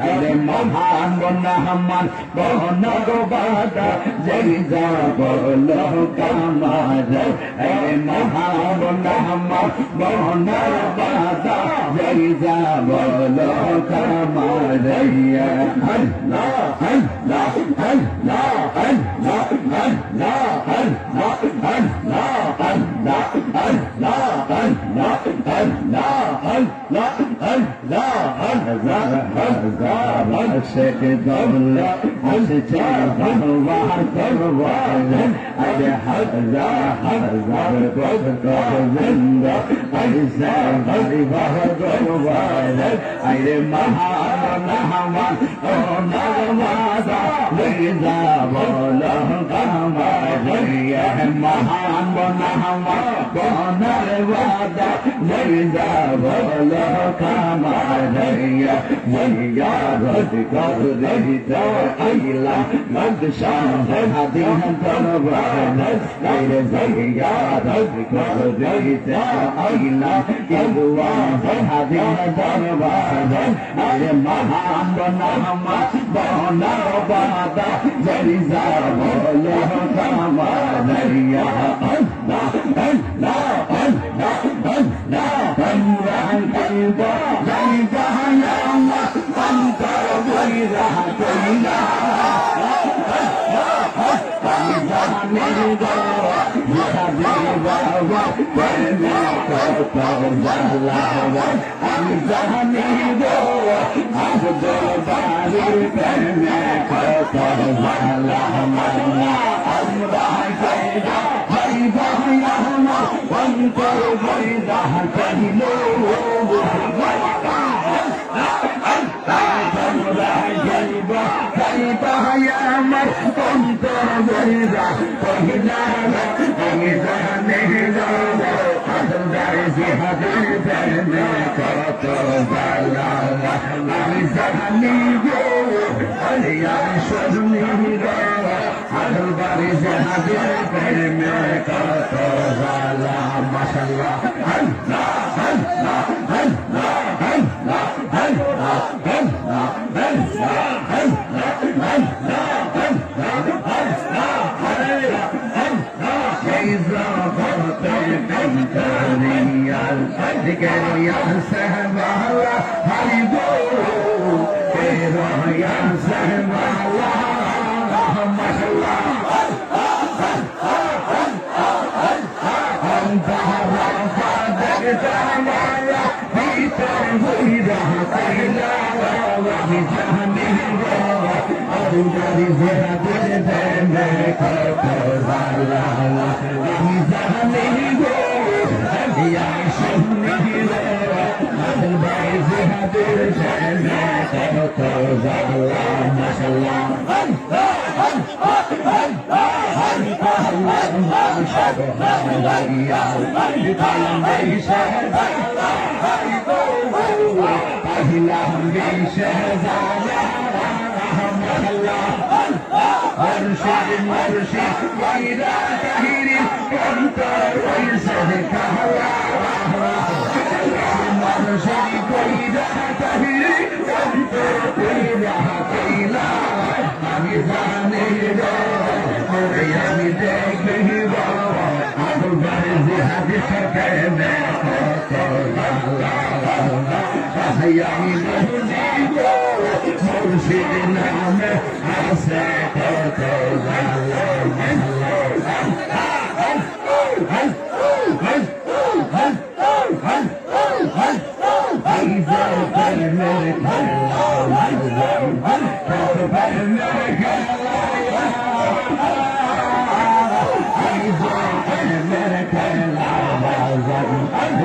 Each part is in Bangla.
अरे महान बना हमान बना गो बादा जय जा बोलो कामार अरे महान बना हमान बना बादा जय जा बोलो कामार अल्लाह अल्लाह अल्लाह अल्लाह अल्लाह अल्लाह अल्लाह अल्लाह अल्लाह अल्लाह अल्लाह अल्लाह अल्लाह शेख दौला हंसते भगवान भगवान अरे हजार गोविंद ऐसा हरि भगवान अरे महान हमान ओ नगमादा लैजा बोलो कामारिया महान बना हमान बनर वादा लैजा बोलो कामारिया या रद कर देता अइला मदशान हदीन दरबार तेरे जहिया रद कर देता अइला दुआ हदीन दरबार अरे महान बना बना बादा जरिजा बोलो कामारिया अल्लाह अल्लाह अल्लाह अल्लाह अल्लाह कल्बा जरिजा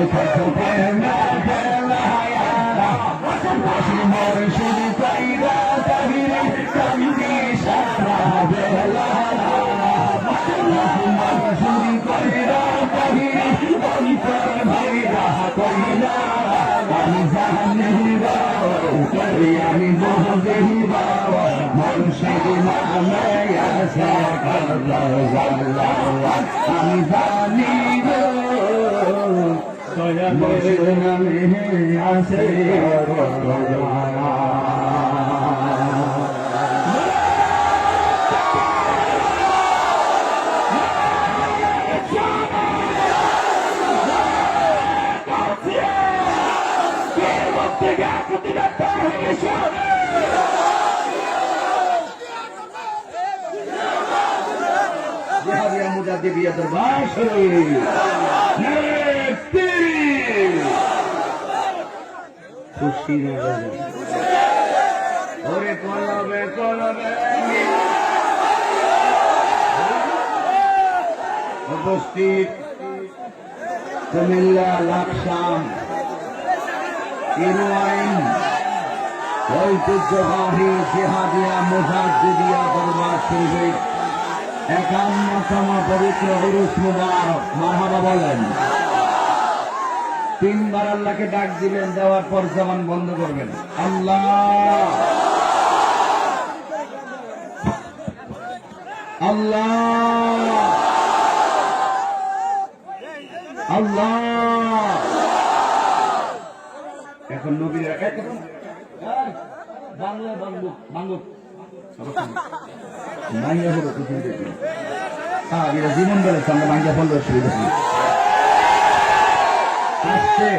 Because করি আমি মহাবীর বাবা মুর্শিদ নামে আছে কত জ্বালা আমি জানি গো মুর্শিদ নামে আছে কত জ্বালা মুজাদ্দিদিয়া দরবার শরীফ খুশি ওরে কলবে কলবে উপস্থিত কুমিল্লা লাকসাম ইনওয়াইন ঐতিহ্যবাহী জিহাদিয়া মুজাদ্দিদিয়া দরবার শরীফ 51তম পবিত্র উরুস মুবারক মারহাবা বলেন। তিনবার আল্লাহকে ডাক দিবেন, দেওয়ার পর জবান বন্ধ করবেন। আল্লাহ আল্লাহ আল্লাহ। এখন নবীরা বাংলা বাংলুক বাংলুক মাইয়া হলো কিছু দেখি এরা জীবন বলেছে আমরা মাইয়া বললে অসুবিধা নেই। আসছে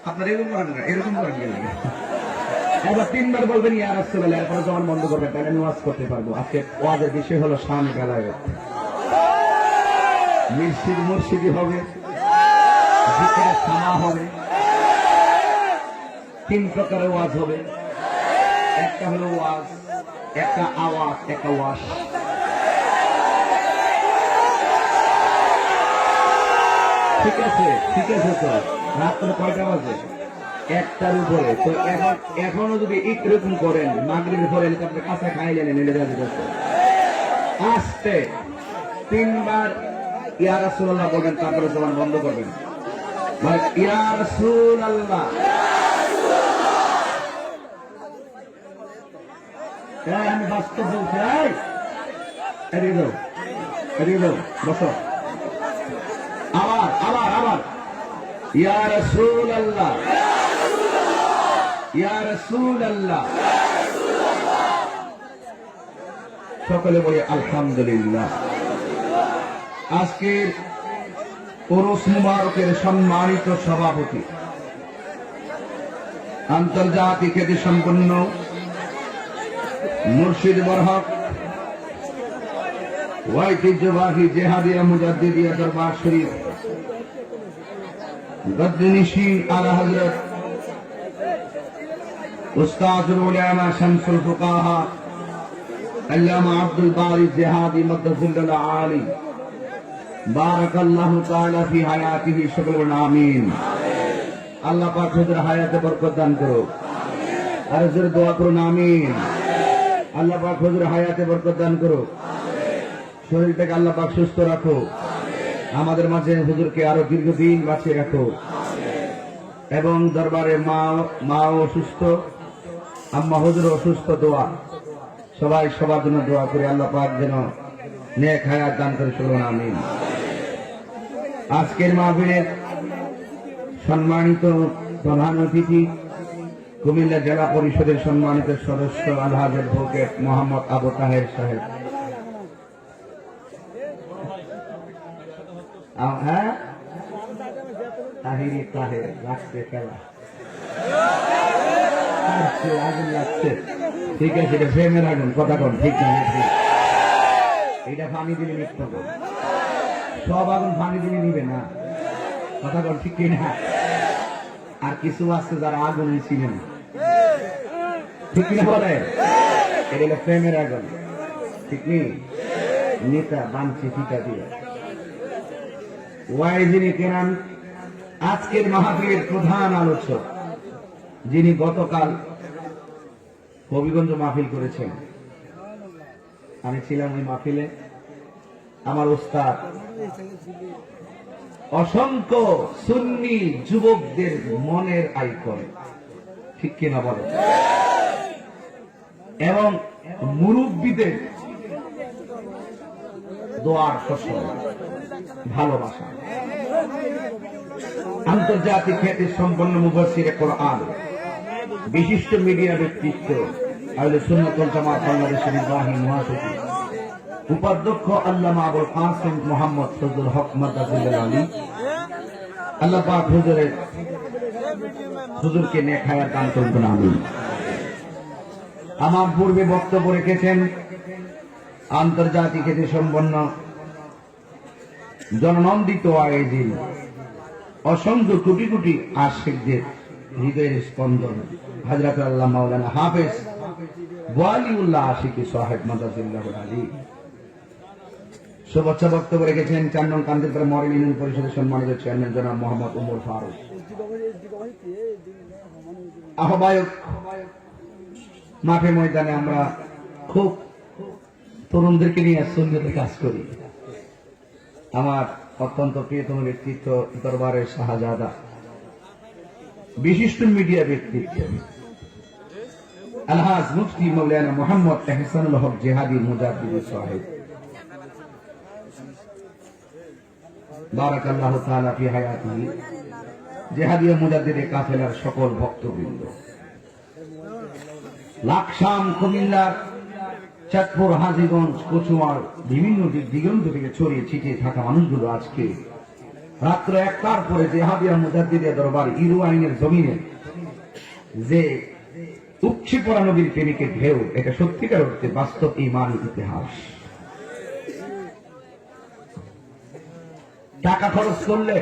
আপনার এরকম করেন না, এরকম করেন গেলে এবার তিনবার বলবেন ইয়া রাসূলুল্লাহ, এরপরে যখন বন্ধ করবেন তাহলে আমি ওয়াজ করতে পারবো। আজকে ওয়াজের বিষয় হলো শান গালাগাত। মুর্শিদি হবে, জিকির সামা হবে, 3 প্রকারের ওয়াজ হবে। একটা হলো ওয়াজ, একটা আওয়াজ, একটা ওয়াজ। ঠিক আছে ঠিক আছে। তো রাত্রে কয়টা বাজে? 1টার উপরে। তো এখনো যদি এরকম করেন মাগরিবের পরে আপনি কাঁচা খাইলেন এনে দেওয়া যেতে আসতে 3বার ইয়া রাসূলুল্লাহ বলবেন, তারপরে জবান বন্ধ করবেন। মানে ইয়া রাসূলুল্লাহ। আমি বাস্তব বলছি, এদিকে যাও এদিকে যাও, বসো। আবার আবার আবার ইয়া রাসূলুল্লাহ ইয়া রাসূলুল্লাহ। সকলে বলি আলহামদুলিল্লাহ। আজকের উরুস মুবারকের সম্মানিত সভাপতি, আন্তর্জাতিক খ্যাতি সম্পন্ন মুর্শিদ বরহক ঐতিহ্যবাহী জিহাদিয়া মুজাদ্দিদিয়া দরবার শরীফ গদ্দিনিশি আলা হযরত উস্তাদুল উলামা শামসুল ফুকাহা আল্লামা আব্দুল বারি জিহাদি মাদ্দাজিল্লাল আলী বারাকাল্লাহু তাআলা ফি হায়াতিহি, সকলে বলেন আমিন। আল্লাহ পাক হুজুর হায়াতে বরকত দান করো, আর জোরে দোয়া করুন আমিন। আল্লাহ পাক হুজুর হায়াতে বরকত দান করো, শরীরটাকে আল্লাহ পাক সুস্থ রাখো, আমাদের মাঝে হুজুরকে আরো দীর্ঘদিন বাঁচিয়ে রাখো। এবং দরবারে মা অসুস্থ, আম্মা হুজুর অসুস্থ, দোয়া সবাই সবার জন্য দোয়া করে আল্লাহ পাক যেন নেক হায়াত দান করে, শুনুন আমিন। আজকের মাহফিলের সম্মানিত প্রধান অতিথি কুমিল্লা জেলা পরিষদের সম্মানিত সদস্য আলহাজ অ্যাডভোকেট মোহাম্মদ আবু তাহের সাহেব। হ্যাঁ তাহিরি তাহের লাগছে খেলা আগুন লাগছে। ঠিক আছে, এটা ফ্রেমের আগুন, কথা কন ঠিক না? এটা পানি দিলে নিতে হবে, সব আগুন পানি দিলে নিবে না, কথা কন ঠিক কিনা? আর কিছু আছে যারা আগুন ছিলেন, ঠিক কিনা বলে? এটা হলো প্রেমের আগুন, ঠিক নেই? নেতা বানছে টিকা দিয়ে ওয়াইজিনি কেনান আজকের মাহফিলের প্রধান আলোচক, যিনি গতকাল হবিগঞ্জ মাহফিল করেছেন। আমি ছিলাম ওই মাহফিলে। আমার উস্তাদ অসংখ্য সুন্নি যুবকদের মনের আইকন, ঠিক কিনা বলে। এবং মুরব্বীদের দোয়ার ফসল ভালোবাসা। আন্তর্জাতিক খ্যাতি সম্পন্ন মুফাসসিরে কোরআন, বিশিষ্ট মিডিয়া ব্যক্তিত্ব, আহলে সুন্নাত ওয়াল জামাত বাংলাদেশের নির্বাহী মহাসচিব, উপাধ্যক্ষ আল্লামা আবুল কাসেম মোহাম্মদ ফজলুল হক মাদ্রাসুল আলী, আল্লাহ পাক হুজুরকে নেক হায়াত দান করুন, আমিন। আমার পূর্বে বক্তব্য রেখেছেন আন্তর্জাতিক খ্যাতি সম্পন্ন জননন্দিত আয়োজিত অসংখ্য কোটি কোটি আশিকদের হৃদয়ের স্পন্দন হযরত আল্লাহ মাওলানা হাফেজ ওয়ালিউল্লাহ আশিকি সাহেব মাদ্রাসুল আলী। শুভেচ্ছা বক্তব্য রেখেছেন ৪ নং কান্দিরপাড়া মডেল ইউনিয়ন পরিষদের সম্মানিত চেয়ারম্যান জনাব মোহাম্মদ উমর ফারুক। আহ্বায়ক মাঠে ময়দানে আমরা খুব তরুণদেরকে নিয়ে সুন্নতে কাজ করি। আমার অত্যন্ত প্রিয়তম ব্যক্তিত্ব দরবারের শাহজাদা, বিশিষ্ট মিডিয়া ব্যক্তিত্ব আলহাজ মুফতি মাওলানা মোহাম্মদ এহসানুল হক জিহাদি মুজাদ্দিদ সাহেব, বারাকাল্লাহু তাআলা ফি হায়াতিহি, জিহাদিয়া মুজাদ্দিদে কাফেলার সকল ভক্তবৃন্দ, লাকসাম, কুমিল্লা, চাঁদপুর, হাজীগঞ্জ, কচুয়ার বিভিন্ন দিগন্ত থেকে ছড়িয়ে ছিটিয়ে থাকা মানুষগুলো আজকে রাত্র ১টার পরে জিহাদিয়া মুজাদ্দিদে দরবার ইরু আইনের জমিনে যে উপচে পড়া নবীর প্রেমিকের ঢেউ, এটা সত্যিকার অর্থে বাস্তব ঈমানি ইতিহাস। টাকা খরচ করলে,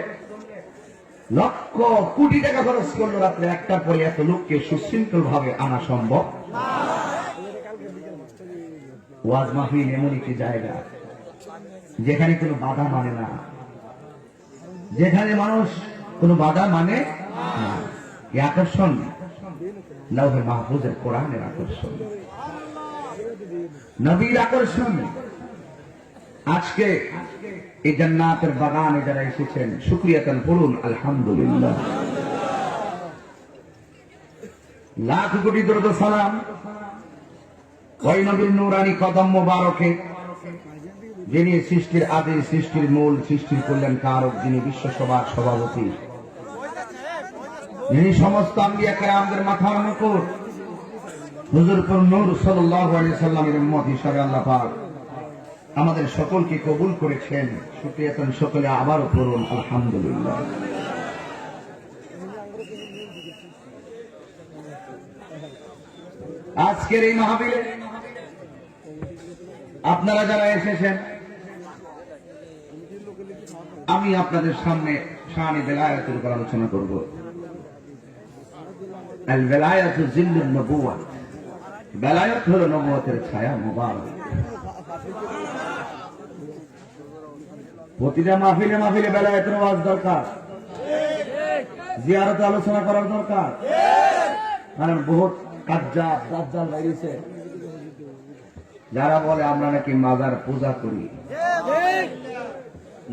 লক্ষ কোটি টাকা খরচ করলে রাত্রে ১টার পরে এত লোককে সুশৃঙ্খল ভাবে আনা সম্ভব? ওয়াজ মাহফিল এমন একটি জায়গা যেখানে কোনো বাধা মানে না, যেখানে মানুষ কোনো বাধা মানে না। এই আকর্ষণ লাউহে মাহফুজের কোরআনের আকর্ষণ, নবীর আকর্ষণ। আজকে এই জান্নাতের বাগানে যারা এসেছেন, শুকরিয়াতান পড়ুন আলহামদুলিল্লাহ। লাখ কোটি দরুদ সালাম ওই নবীর নূরানি কদম মোবারকে, যিনি সৃষ্টির আদি, সৃষ্টির মূল, সৃষ্টির কল্যাণ কারক, যিনি বিশ্বসভার সভাপতি, যিনি সমস্ত আম্বিয়া কেরামদের মাথার মুকুট, হুজুরপুর নূর সাল্লাল্লাহু আলাইহি সাল্লামের উম্মত হিসাবে আল্লাহ পাক আমাদের সকলকে কবুল করেছেন। শুকরিয়াতান সকলে আবারও পড়ুন আলহামদুলিল্লাহ। আজকের এই মাহফিলে আপনারা যারা এসেছেন, আমি আপনাদের সামনে শানে বেলায়েতের উপর আলোচনা করব। আল বেলায়েতু জিল্লুন নবুওয়াত, বেলায়েত হলো নবুয়তের ছায়া মুবারক। প্রতিটা মাহফিলে মাহফিলে বেলায়েতের ওয়াজ দরকার, জিয়ারতে আলোচনা করার দরকার। কারণ বহুত কাজ্জাব দাজ্জাল বাইরেছে যারা বলে আমরা নাকি মাজার পূজা করি।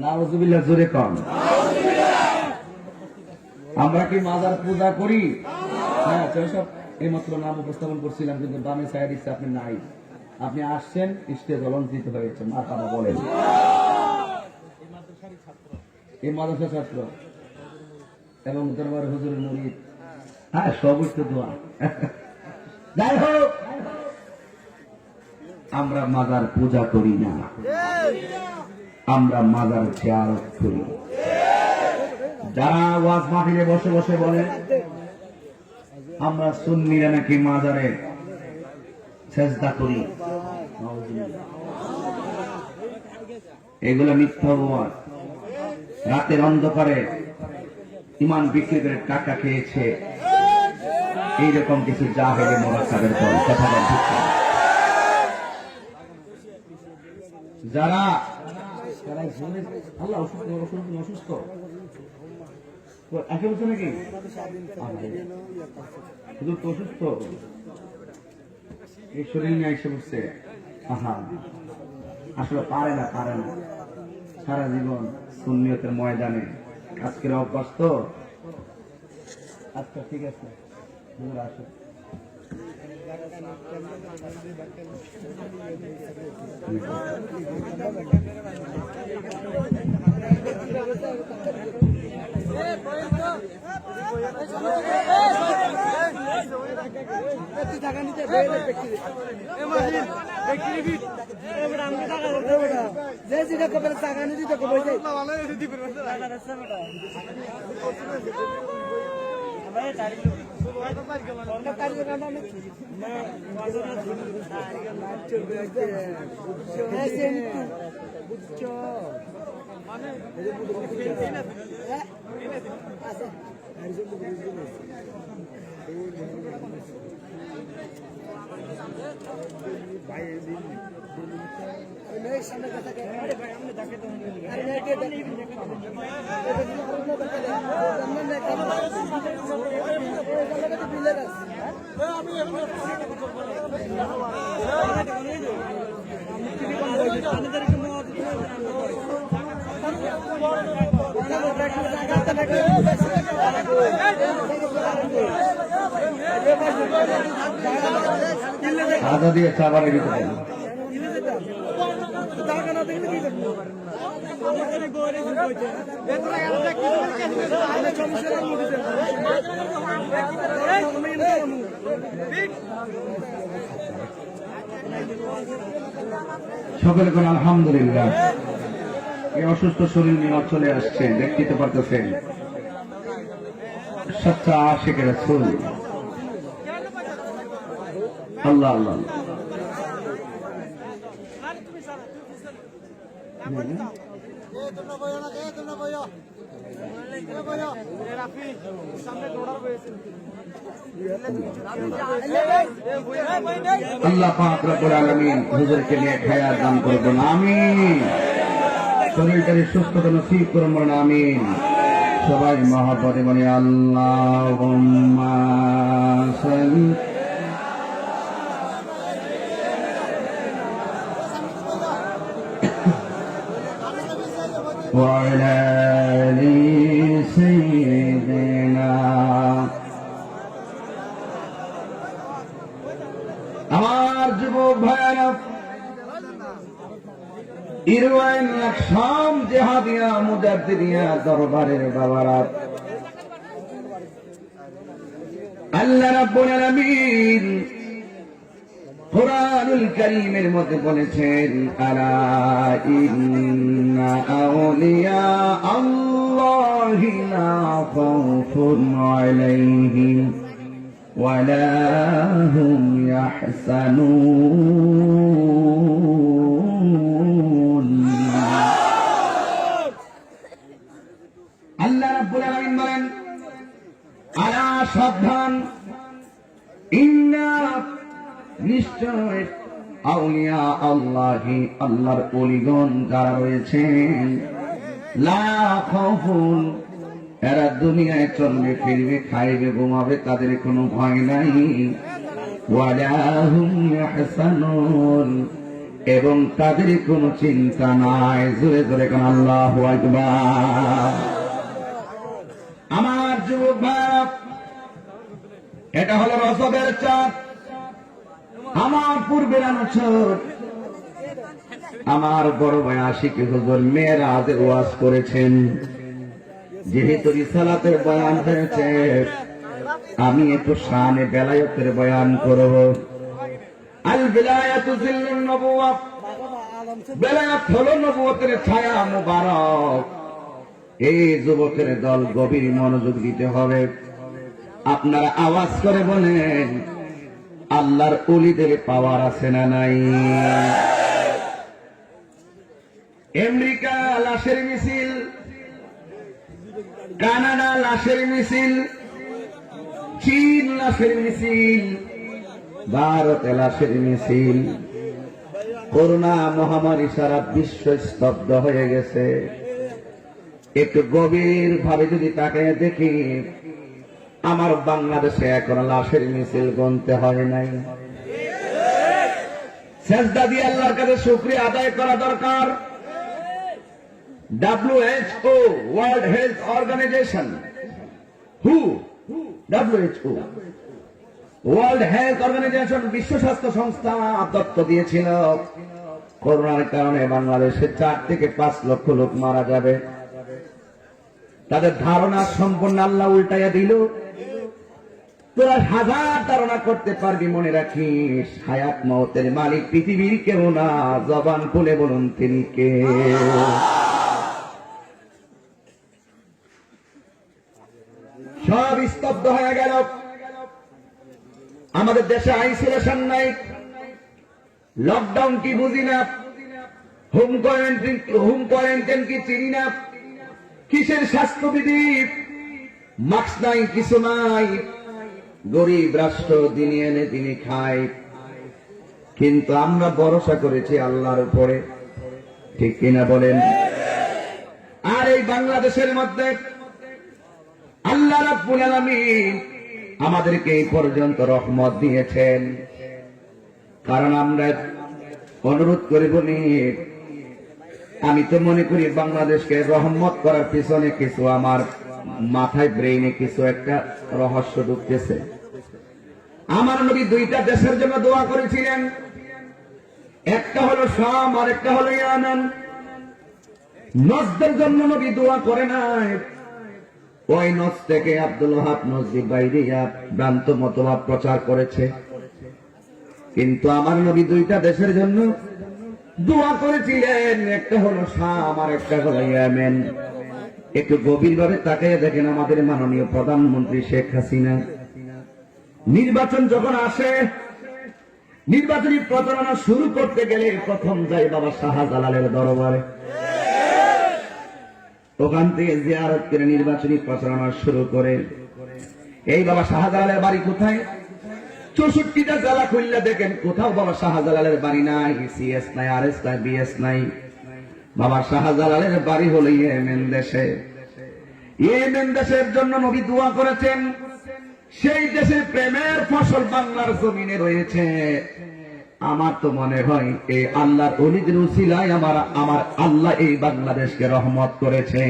নাউজুবিল্লাহ, জোরে কন। আমরা কি মাজার পূজা করি? হ্যাঁ, সব এইমাত্র নাম উপস্থাপন করছিলাম, কিন্তু বামে সাইড দিচ্ছে, আপনি নাই। আপনি আসছেন, স্টেজ অলঙ্কৃত হয়েছে, মাথাটা বলেন। এই মাদ্রাসার ছাত্র এবং দরবার হুজুরের মুরিদ। হ্যাঁ, সবই তো দোয়া। যাই হোক, আমরা মাজার পূজা করি না, আমরা মাজার জিয়ারত করি। যারা ওয়াজ মাহফিলে বসে বসে বলে আমরা সুন্নিরা নাকি মাজারে সেজদা করি, এগুলো মিথ্যা অপবাদ। রাতের অন্ধকারে ইমান বিক্রি করে টাকা খেয়েছে এইরকম কিছু জাহেলে মোরাক্কাবের দল, কথা বলছে। যারা আল্লাহ অসুস্থ একে বলছে নাকি শুধু অসুস্থ, এই শরীর নিয়ে এসে বসছে। আসলে পারে না সারা জীবন সুন্নিয়তের ময়দানে আজকের অভ্যাস তো। আচ্ছা, ঠিক আছে, আদা দিয়ে চাবার দিতে সকলে কোন আলহামদুলিল্লাহ। এই অসুস্থ শরীর নিয়ে চলে আসছে, দেখতে পারতেছেন সচ্চা আশিকের রাসূল। আল্লাহ আল্লাহ আল্লাহ পাক রব্বুল আলামিন হুজুরকে নিয়ে খায়াত দান করবেন, আমিন। শরীরটাকে সুস্থতা নসিব করবেন, আমিন। সবাই মহব্বতে বলি আল্লাহুম্মা সাল্লি وعلى آل سيدنا। আমার যুবক ভাইরা, ইরওয়াইন লাকসাম জেহাদিয়া মুজাদ্দিদিয়া দরবারের বাবারা, আল্লাহ রাব্বুল আলামিন কুরআনুল কারীমের মধ্যে বলেছেন, আলা ইন্না আউলিয়া আল্লাহি লা খাউফুন আলাইহিম ওয়া লা হুম ইয়াহসানুন। আল্লাহ রাব্বুল আলামিন বলেন, আলা সাবধান, ইন্না নিশ্চয় আউলিয়া আল্লাহি আল্লাহর ওলিগণ যারা রয়েছেন, লা খাউফুন এরা দুনিয়ায় চলবে ফিরবে খাইবে ঘুমাবে তাদের কোনো ভয় নাই, ওয়ালা হুম ইয়াহসানুন এবং তাদের কোনো চিন্তা নাই। জোরে জোরে কোন আল্লাহু আকবার। আমার যুবক ভাই, এটা হলো রজবের চাঁদ। আমার পূর্বের আলোচক আমার বড় ভাই আশিক হুজুর মেরাজের ওয়াজ করেছেন। যেহেতু রিসালাতের বয়ান হয়েছে, আমি একটু শানে বেলায়েতের বয়ান করব। আল বেলায়েতু জিল্লুন নবুওয়া, বেলায়েত হলো নবুয়তের ছায়া মুবারক। এই যুবকের দল গভীর মনোযোগ দিতে হবে। আপনারা আওয়াজ করে বলেন, আল্লাহর ওলিদের পাওয়ার আছে না নাই? আমেরিকা লাশের মিছিল, কানাডা লাশের মিছিল, চীন লাশের মিছিল, ভারত লাশের মিছিল। করোনা মহামারী সারা বিশ্ব স্তব্ধ হয়ে গেছে। একটু গভীর ভাবে যদি তাকায় দেখি, আমার বাংলাদেশে এখন লাশের মিছিল গুনতে হয় নাই। সেজদা দিয়ে আল্লাহর কাছে শুকরিয়া আদায় করা দরকার। WHO world health organisation, WHO world health organisation, বিশ্ব স্বাস্থ্য সংস্থা তথ্য দিয়েছিল করোনার কারণে বাংলাদেশে 4 থেকে 5 লক্ষ লোক মারা যাবে। তাদের ধারণা সম্পূর্ণ আল্লাহ উল্টাইয়া দিল। তোরা হাজার ধারণা করতে পারবি, মনে রাখিস হায়াত মওতের মালিক পৃথিবীর কেউ না, জবান খুলে বলুন তিনি কে। সব স্তব্ধ হয়ে গেল। আমাদের দেশে আইসোলেশন নাই, লকডাউন কি বুঝি না, হোম কোয়ারেন্টাইন কি চিনি না, কিসের স্বাস্থ্যবিধি, মাস্ক নাই, কিছু নাই। গরিব রাষ্ট্র দিনে এনে দিনে খায়, কিন্তু আমরা ভরসা করেছি আল্লাহর উপরে, ঠিক কিনা বলেন? আর এই বাংলাদেশের মধ্যে আল্লাহ রাব্বুল আলামিন আমাদেরকে এই পর্যন্ত রহমত দিয়েছেন। কারণ আমরা অনুরোধ করে বলি, আমি তো মনে করি বাংলাদেশকে রহমত করার পিছনে কিছু আমার মাথায় ব্রেইনে কিছু একটা রহস্য ঢুকতেছে। আমার নবী 2টা দেশের জন্য দোয়া করেছিলেন, একটা হলো শাম আর একটা হলো ইয়ামান। নজদের জন্য নবী দোয়া করে নাই। ওই নজ থেকে আব্দুল ওয়াহাব নজদি বাইরিয়া ভ্রান্ত মতবাদ প্রচার করেছে, কিন্তু আমার নবী 2টা দেশের জন্য দোয়া করেছিলেন, একটা হলো শাম আর একটা হলো ইয়েমেন। একটু গভীরভাবে তাকিয়ে দেখেন আমাদের মাননীয় প্রধানমন্ত্রী শেখ হাসিনা নির্বাচন যখন আসে, নির্বাচনী প্রচারণা শুরু করতে গেলে প্রথম যায় বাবা শাহজালালের দরবারে। ওখান থেকে জিয়ারত করে নির্বাচনী প্রচারণা শুরু করে। এই বাবা শাহজালালের বাড়ি কোথায়? 64টা জেলা খুললে দেখেন কোথাও বাবা শাহজালালের বাড়ি নাই, সিএস নাই, আরএস নাই, বিএস নাই। বাবা শাহজালালের বাড়ি হলো ইয়েমেন দেশে। ইয়েমেন দেশের জন্য নবী দোয়া করেছেন। সেই দেশের প্রেমের ফসল বাংলার জমিনে রয়েছে। আমার তো মনে হয় এই আল্লাহর ওলিদের উসিলায় আমার আল্লাহ এই বাংলাদেশকে রহমত করেছে।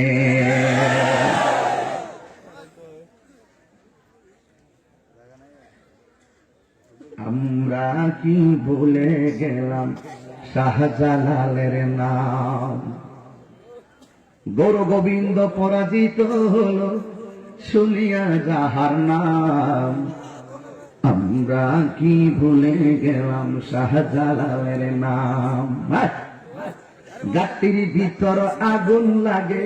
আমরা কি ভুলে গেলাম শাহজালালের নাম? গৌর গোবিন্দ পরাজিত হলো শুনিয়া যাহার নাম। আমরা কি ভুলে গেলাম শাহজালালের নাম? গাটির ভিতর আগুন লাগে,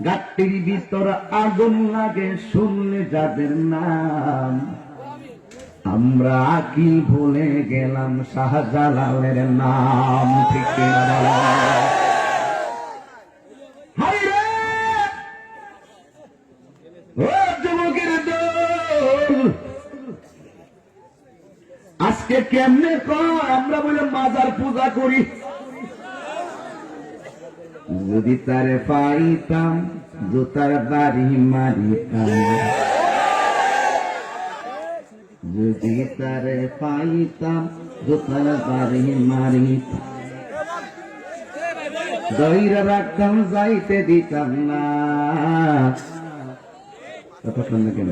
গাটির ভিতর আগুন লাগে শুনলে যাদের নাম। আমরা কি ভুলে গেলাম শাহজালালের নাম? ঠিক কিনা? ও যুবকের দল, আজকে কেমনে আমরা বলে মাজার পূজা করি। যদি তারে পাইতাম জুতার বাড়ি মারিতাম, যদি তারে পাইতাম জুতার বাড়ি মারিতাম, দইরা রাখতাম যাইতে দিতাম না। কথা শুনলে কেন?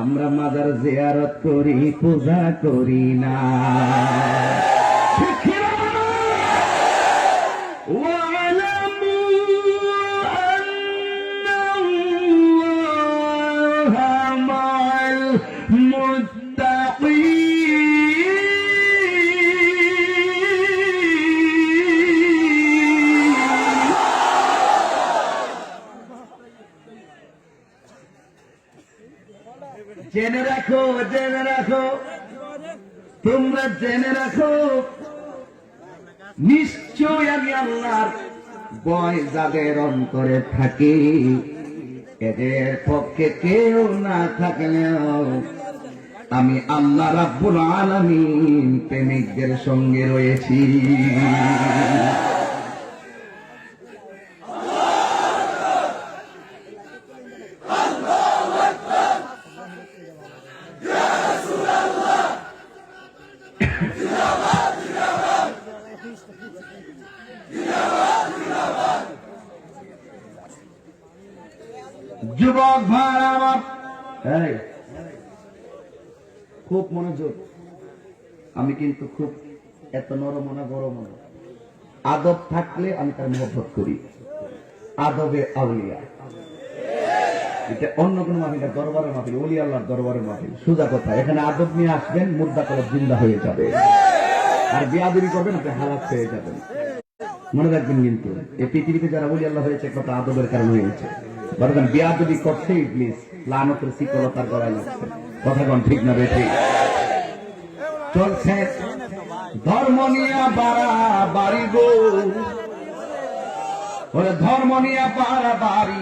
আমরা মাজার জিয়ারত করি, পূজা করি না। জেনে রাখো, জেনে রাখো, তোমরা জেনে রাখো, নিশ্চয় আমি আল্লাহর ভয় যাদের অন্তরে থাকে, এদের পক্ষে কেউ না থাকলেও আমি আল্লাহ রাব্বুল আলামিন প্রেমিকদের সঙ্গে রয়েছি। যুবক ভাই আমার, এই খুব মনোযোগ, আমি কিন্তু খুব এত নরম না গরম না। আদব থাকলে আমি তার মহব্বত করি, আদবে আউলিয়া। এটা অন্য কোন মাহফিল, দরবারের মাহফিল, ওলি আল্লাহর দরবারের মাহফিল। সোজা কথা, এখানে আদব নিয়ে আসবেন, মুর্দা কলব জিন্দা হয়ে যাবে। আর বিয়াদবি করবেন, আপনি হালাত হয়ে যাবেন। মনে রাখবেন, কিন্তু এই পৃথিবীতে যারা ওলি আল্লাহ হয়েছে একমাত্র আদবের কারণে হয়েছে। বরং বিয়াদবি করছে ইবলিস, লানতের শিকলতার গলায় লাগছে। কথা কোন ঠিক না বেঠিক? চলছে ধর্ম নিয়ে বাড়াবাড়ি গো, ওরে ধর্ম নিয়ে বাড়াবাড়ি,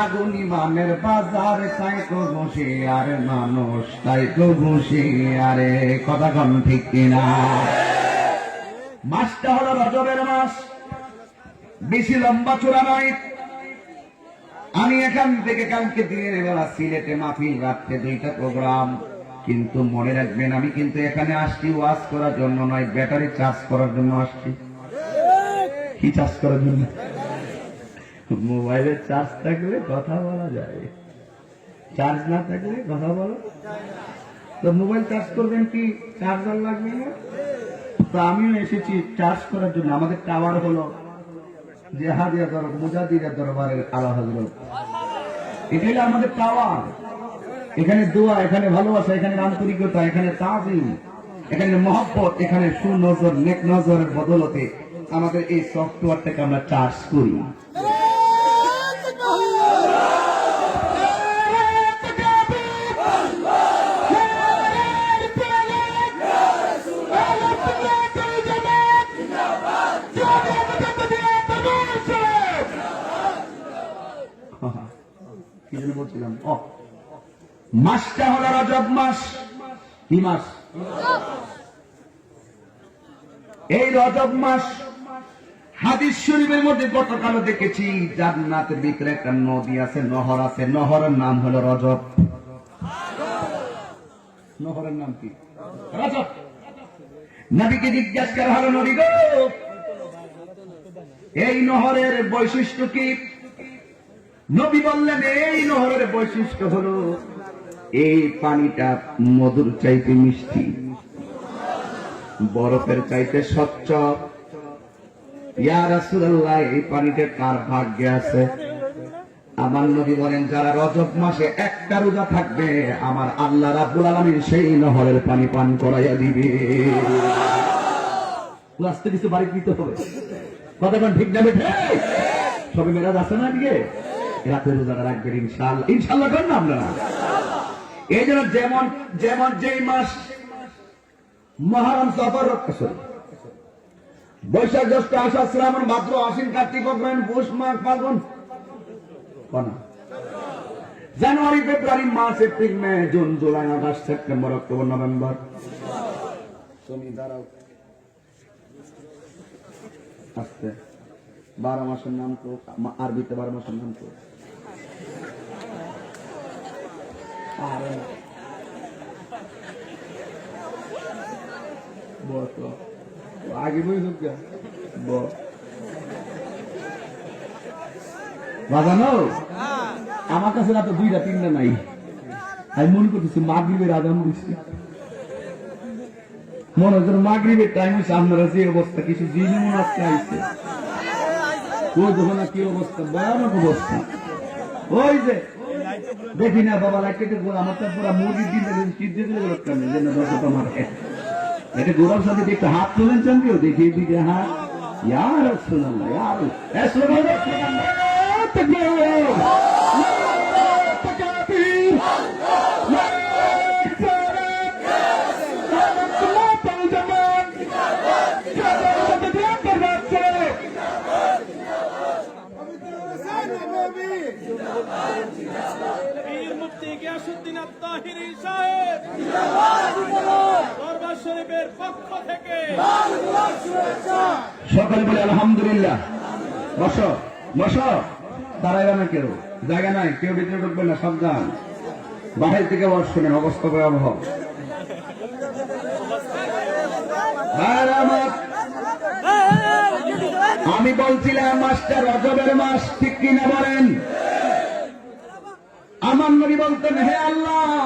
আগুন ইমানের বাজার, তাই তো ঘুষি আরে মানুষ, তাই তো ঘুষি আরে। কথা কোন ঠিক কিনা? মাসটা হলো রজবের মাস, বেশি লম্বা চূড়া নয়। আমি এখান থেকে কালকে দিনের বেলা সিলেটে মাহফিল রাখতে 2টা প্রোগ্রাম। কিন্তু মনে রাখবেন, আমি কিন্তু এখানে আসছি ওয়াজ করার জন্য নয়, ব্যাটারি চার্জ করার জন্য আসছি। কি চার্জ করার জন্য? মোবাইলের চার্জ থাকলে কথা বলা যায়, চার্জ না থাকলে কথা বলা। তো মোবাইল চার্জ করবেন, কি চার্জার লাগবে না? তো আমিও এসেছি চার্জ করার জন্য। আমাদের টাওয়ার হলো জেহাদিয়া দরবার, মুজাহিদিয়া দরবারের আলা হযরত। এখানে আমাদের টাওয়ার, এখানে দোয়া, এখানে ভালোবাসা, এখানে আন্তরিকতা, এখানে তাজিম, এখানে মহব্বত, এখানে সুনজর, নেক নজরের বদলতে আমাদের এই সফটওয়্যারটাকে আমরা চার্জ করি। কি জন্য বলছিলাম? মাসটা হলো রজব মাস। কি মাস? এই রজব মাস হাদিস শরীফের মধ্যে গতকাল দেখেছি, জান্নাতের ভিতরে একটা নদী আছে, নহর আছে, নহরের নাম হলো রজব। নহরের নাম কি? রজব। নবীকে জিজ্ঞাসা করা হলো, নবী গো, এই নহরের বৈশিষ্ট্য কি? নবী বললেন, এই নহরের বৈশিষ্ট্য হলো এই পানিটা মধুর চাইতে মিষ্টি, বরফের চাইতে স্বচ্ছ। ইয়া রাসূলুল্লাহ, এই পানিতে কার ভাগ্যে আছে? আমার নবী বলেন, যারা রজব মাসে একটা রোজা থাকবে, আমার আল্লাহ রাব্বুল আলামিন সেই নহরের পানি পান করাইয়া দিবে। আস্তে কিছু বাড়ি দিতে হবে। কতক্ষণ ঠিক না বেঠে? সবে মেরাজ আছে না আজকে? রাতে রোজাটা রাখবেন ইনশাআল্লাহ। ইনশাআল্লাহ করেন না আপনারা? এই জন্য যেমন যেমন যেই মাস মহরম, সফর, বৈশাখ, জ্যৈষ্ঠ, আষাঢ়, শ্রাবণ, ভাদ্র, আশ্বিন, কার্তিক, অগ্রহায়ণ, পৌষ, মাঘ, ফাল্গুন, January, February, March, April, May, June, July, August, September, October, November. তুমি দাঁড়াও, আস্তে। 12 মাসের নাম তো, আরবিতে 12 মাসের নাম তো। আগে বই বাজানো আমার কাছে রাতে 2টা 3টা নাই। আমি মনে করতেছি মাগরিবের আজান দিচ্ছি, মনে হচ্ছে মাগরিবের টাইম হচ্ছে। আপনারা যে অবস্থা, কিছু জিনে মনে আজকে আইছে, ও যখন কি অবস্থা, ভয়ানক অবস্থা। ওই যে দেখি না বাবা, লাইটকে আমার তো পুরা মুরগির দিন এটা গোড়ার সাথে একটু হাত তোলেন, চান্দিও দেখি দিকে হাত। ইয়ার রাসূলুল্লাহ, ইয়ার সকলে বলে আলহামদুলিল্লাহ। বসো বসো, দাঁড়াইবে না কেউ, জায়গা নাই, কেউ ভিতরে ঢুকবে না, সাবধান। বাহির থেকে বস, শোনেন অবস্থা ভয়াবহ। আমি বলছিলাম মাসটা রজবের মাস, ঠিক কিনা বলেন? আমার নবী বলতেন, হে আল্লাহ,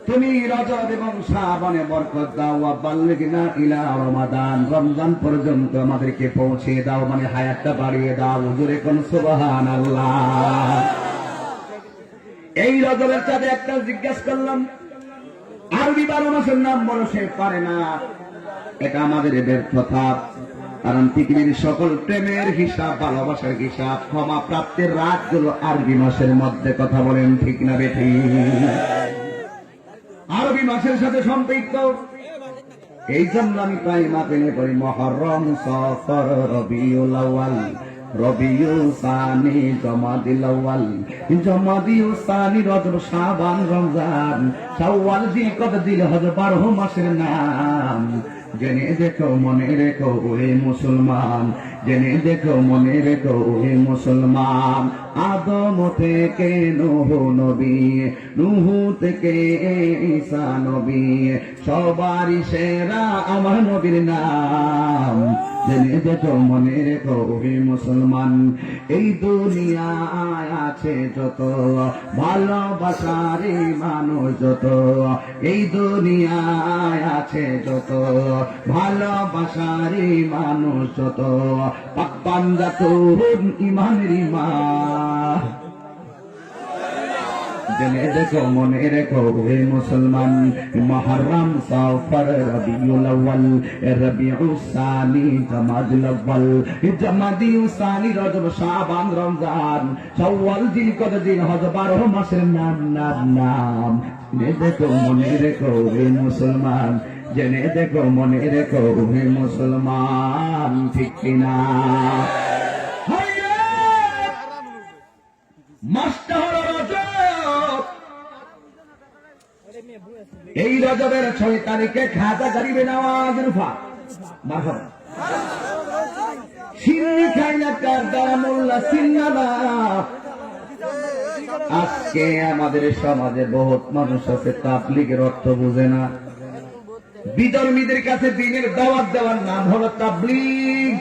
তুমি রজব এবং শ্রাবণে বরকত দাও, বাল্লিগনা ইলা রমাদান, রমজান পর্যন্ত আমাদেরকে পৌঁছে দাও, মানে হায়াতটা বাড়িয়ে দাও। হুজুরে কোন সুবহানাল্লাহ। এই রজবের চাঁদে একটা জিজ্ঞাসা করলাম, আরবি 12 মাসের নাম বলো, সে পারে না। এটা আমাদের ব্যর্থতা, কারণ পৃথিবীর সকল প্রেমের হিসাব, ভালোবাসার হিসাব, ক্ষমা প্রাপ্তির রাতগুলো আরবি মাসের মধ্যে। কথা বলেন ঠিক না বেঠিক? আরবি মাসের সাথে সম্পৃক্ত। এই জন্য আমি কালিমা পেনে পড়ি মুহররম, সফর, রবিউল আউয়াল, রবিউল সানি, জমাদিল আউয়াল, জমাদিল সানি, রজব, শাবান, রমজান, শাওয়াল, জিলকদ, জিলহজ, 12 মাসের নাম। জেনে দেখো মনে রেখো ওহে মুসলমান, জেনে দেখো মনে রেখো ওহে মুসলমান। আদম থেকে নূহ নবী, নূহ থেকে ঈসা নবী, সবারই সেরা আমার নবীর নাম। জেনে দেখো মনে রেখো ওহে মুসলমান। এই দুনিয়ায় আছে যত ভালোবাসার মানুষ, যত এই দুনিয়ায় আছে যত ভালোবাসার মানুষ, যত পাক বান্দা তোর ইমানের ইমান। জেনে দেখো মনে রেখো হে মুসলমান। মুহররম, সফর, রবিউল আউয়াল, রবিউল সানি, জমাদিল আউয়াল, জমাদিল সানি, রজব, শাবান, রমজান, শাওয়াল, জিলকদ, জিলহজ, 12 মাসের নাম নাম নাম। জেনে দেখো মনে রেখো হে মুসলমান, জেনে দেখো মনে রেখো হে মুসলমান। ঠিক কিনা? মাসটা হলো রজব। এই রজবের 6 তারিখে খাজা গরিবে নওয়াজ রুফা মারহাবা সিন্নি খাইলা কার দ্বারা মোল্লা সিন্নাবা। আজকে আমাদের সমাজে বহুত মানুষ আছে তাবলীগের অর্থ বুঝে না। বিধর্মীদের কাছে দিনের দাওয়াত দেওয়ার নাম হলো তাবলীগ,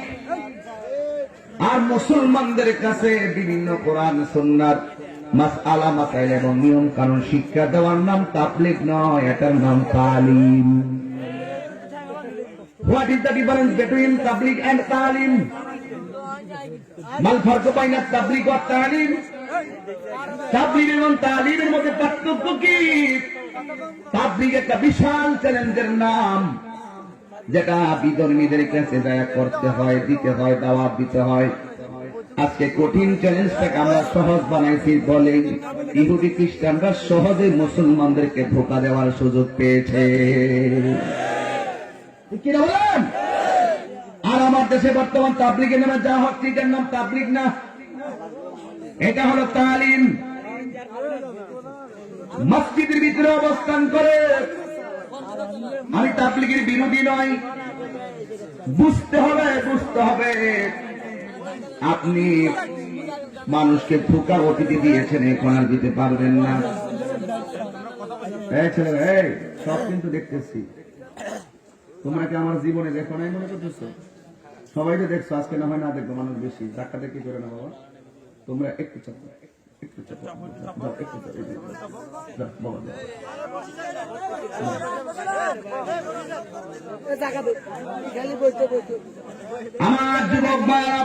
আর মুসলমানদের কাছে বিভিন্ন কোরআন সুন্নাত মাসআলা মাসাইল এবং নিয়ম কানুন শিক্ষা দেওয়ার নাম তাবলীগ নয়, এটার নাম তালিম। What is the difference between tabligh and talim? মাল ফারক বাইনা তাবলীগ ওয়া তালিম। তাবলীগ এবং তালিমের মধ্যে পার্থক্য কি? তাবলীগ একটা বিশাল চ্যালেঞ্জের নাম, যেটা বিধর্মীদের কাছে দয়া করতে হয়, দিতে হয়, দাওয়াত দিতে হয়। আজকে কঠিন চ্যালেঞ্জটাকে আমরা সহজ বানাইছি বলে ইহুদি খ্রিস্টানরা সহজে মুসলমানদেরকে ধোঁকা দেওয়ার সুযোগ পেয়েছে। কি বলেন? আর আমার দেশে বর্তমান তাবলীগের নামে যা হচ্ছে, এটার নাম তাবলীগ না, এটা হলো তালিম। মসজিদের ভিতরে অবস্থান করে আমি তাবলীগের বিরোধী নয়, বুঝতে হবে, বুঝতে হবে। আপনি মানুষকে ধোঁকার অতিথি দিয়েছেন, এখন আর দিতে পারবেন না। ছেলে সব কিন্তু দেখতেছি, তোমরা কি আমার জীবনে দেখো নাই মনে করতেছো? সবাই তো দেখছো, আজকে না হয় না দেখবো মানুষ বেশি। ধাক্কাটা কি করে না বাবা, তোমরা একটু চাপো, একটু চাপো, একটু বাবা। আমার যুবক ভাইরা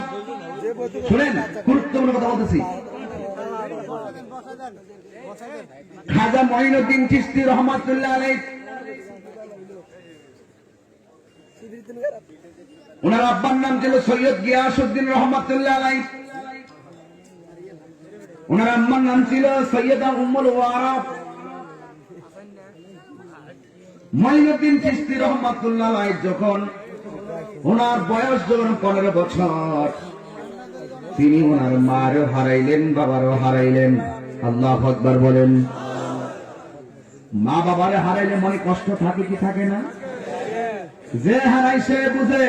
শুনেন, গুরুত্বপূর্ণ কথা বলতেছি। খাজা মঈনুদ্দিন চিশতি রহমাতুল্লাহ আলাইহি, ওনার আব্বার নাম ছিল সৈয়দ গিয়াসউদ্দিন রহমাতুল্লাহ আলাইহি, ওনার আম্মার নাম ছিল সৈয়দা উম্মুল ওয়ারা। মঈনুদ্দিন চিশতি রহমাতুল্লাহ আলাইহি যখন ওনার বয়স যখন 15 বছর, তিনি ওনার মারও হারাইলেন, বাবারও হারাইলেন। আল্লাহু আকবার বলেন। মা বাবারে হারাইলে মনে কষ্ট থাকে কি থাকে না? যে হারাই সে বুঝে,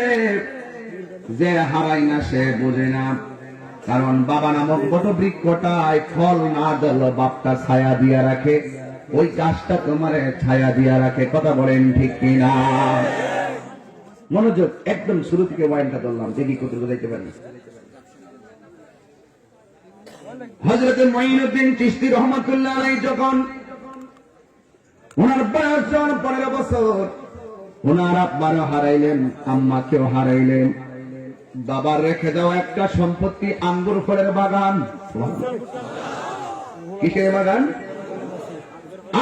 যে হারাই না সে বুঝে না। কারণ বাবা নামক বট বৃক্ষটায় ফল না দিল, বাপটা ছায়া দিয়া রাখে, ওই গাছটা তোমার ছায়া দিয়া রাখে। কথা বলেন ঠিক কিনা? মনোযোগ, একদম শুরু থেকে ওয়াইনটা ধরলাম, দেখি কত বুঝাইতে পারি। হযরত মুঈনুদ্দিন চিশতি রহমাতুল্লাহ আলাইহি যখন ওনার বয়স 15 বছর, ওনার আব্বারও হারাইলেন, আম্মাকেও হারাইলেন। বাবার রেখে দেওয়া একটা সম্পত্তি আঙ্গুর ফলের বাগান। কিসের বাগান?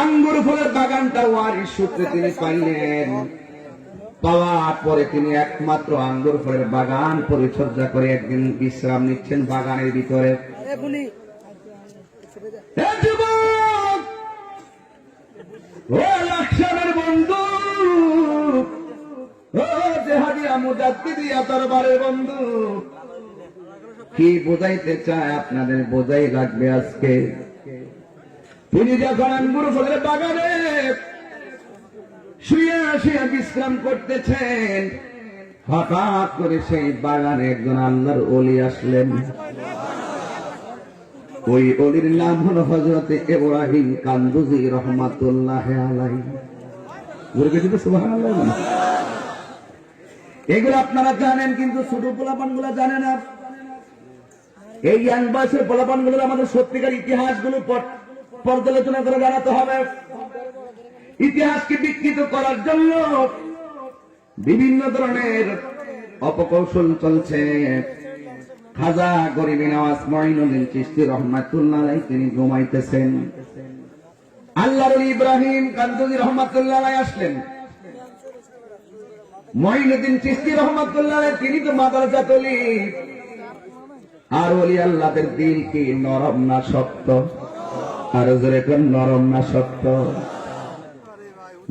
আঙ্গুর ফলের বাগানটা ওয়ারিশ সূত্রে তিনি পাইলেন। পাওয়ার পরে তিনি একমাত্র আঙ্গুর ফলের বাগান পরিচর্যা করে একদিন বিশ্রাম নিচ্ছেন বাগানের ভিতরে। ও লাকসামের বন্ধু, ও জেহাদিয়া মুজাদ্দিদিয়া দরবারের বন্ধু, কি বোঝাইতে চায় আপনাদের বোঝাই লাগবে আজকে। তিনি যখন আঙ্গুর ফলের বাগানে শুয়ে শুয়ে বিশ্রাম করতেছেন, হঠাৎ করে সেই বাগানে একজন আল্লাহর ওলি আসলেন। ওই ওলির নাম হল হযরত ইব্রাহিম কান্দুজি রহমাতুল্লাহ আলাইহি। সুবহানাল্লাহ। এগুলো আপনারা জানেন, কিন্তু ছোট পোলাপানগুলো জানে না। এই ইয়াং বয়সের পোলাপানগুলো আমাদের সত্যিকার ইতিহাসগুলো পর্যালোচনা করে জানাতে হবে। ইতিহাসকে বিকৃত করার জন্য বিভিন্ন ধরনের অপকৌশল চলছে। খাজা গরিবি নওয়াজ মুঈনুদ্দিন চিশতি রহমাতুল্লাহ আলাইহি তিনি ঘুমাইতেছেন। আল্লাহর ওলি ইব্রাহিম কান্দুজি রহমাতুল্লাহ আলাইহি আসলেন। মুঈনুদ্দিন চিশতি রহমাতুল্লাহ আলাইহি তিনি তো মাদ্রাসাত ওলি। আর ওলি আল্লাহদের দিল কি নরম না শক্ত? আর জোরে কোন নরম না শক্ত?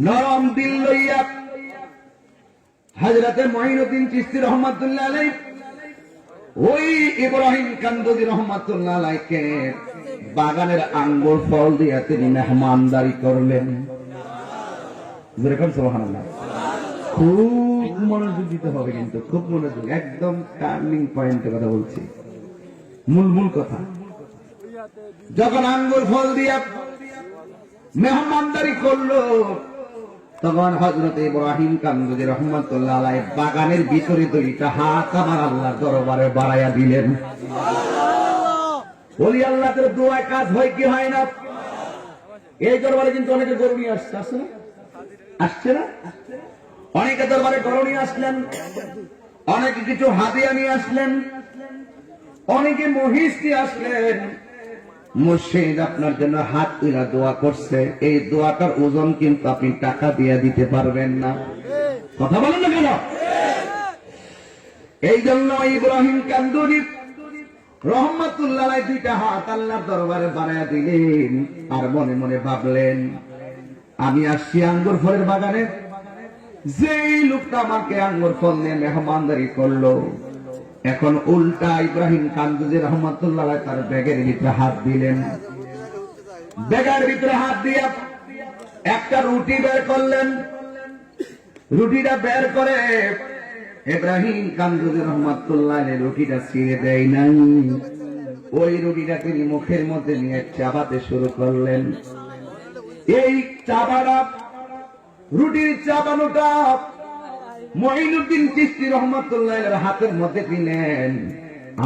নরম দিল লইয়া হযরত মুঈনুদ্দিন চিশতি রহমাতুল্লাহ আলাইহি ওই ইব্রাহিম কান্দুজি রহমাতুল্লাহ আলাইহিকে বাগানের আঙ্গুর ফল দিয়ে তিনি মেহমানদারি করলেন। সুবহানাল্লাহ। খুব মনোযোগ দিতে হবে, কিন্তু খুব মনোযোগ, একদম টার্নিং পয়েন্টের কথা বলছি, মূল কথা। যখন আঙ্গুর ফল দিয়ে মেহমানদারি করলো, তখন হযরত ইব্রাহিম কান্দুজি রহমাতুল্লাহ আলাইহি বাগানের ভিতরে দুইটা হাত আমার আল্লাহর দরবারে বাড়াইয়া দিলেন। ওলি আল্লাহদের দোয়ায় কাজ হয় কি হয় না? এই দরবারে কিন্তু অনেকে গরু নিয়ে আসছে, আসছে না? আসছে না? অনেকে দরবারে গরু নিয়ে আসলেন, অনেকে কিছু হাদিয়া নিয়ে আসলেন, অনেকে মহিষ নিয়ে আসলেন। মুর্শিদ আপনার জন্য হাত তুলে দোয়া করছে, এই দোয়াটার ওজন কিন্তু আপনি টাকা দিয়ে দিতে পারবেন না। কথা বলেন না কেন? এই জন্য ইব্রাহিম কান্দুজি রহমাতুল্লাহ আলাইহি দুইটা হাত আল্লাহর দরবারে বাড়াইয়া দিলেন। আর মনে মনে ভাবলেন, আমি আসছি আঙ্গুর ফলের বাগানে, যেই লোকটা আমাকে আঙ্গুর ফল নিয়ে মেহমানদারি করলো, এখন উল্টা ইব্রাহিম কান্দুজি রহমাতুল্লাহ আলাইহি তার ব্যাগের ভিতরে হাত দিলেন। ব্যাগের ভিতরে হাত দিয়ে একটা রুটি বের করলেন। রুটিটা বের করে ইব্রাহিম কান্দুজি রহমাতুল্লাহ আলাইহি রুটিটা ছিঁড়ে দেয় নাই, ওই রুটিটা তিনি মুখের মধ্যে নিয়ে চাবাতে শুরু করলেন। এই চাবাটা, রুটির চাবানোটা মুঈনুদ্দিন চিশতি রহমাতুল্লাহ আলাইহির হাতের মধ্যে দিলেন।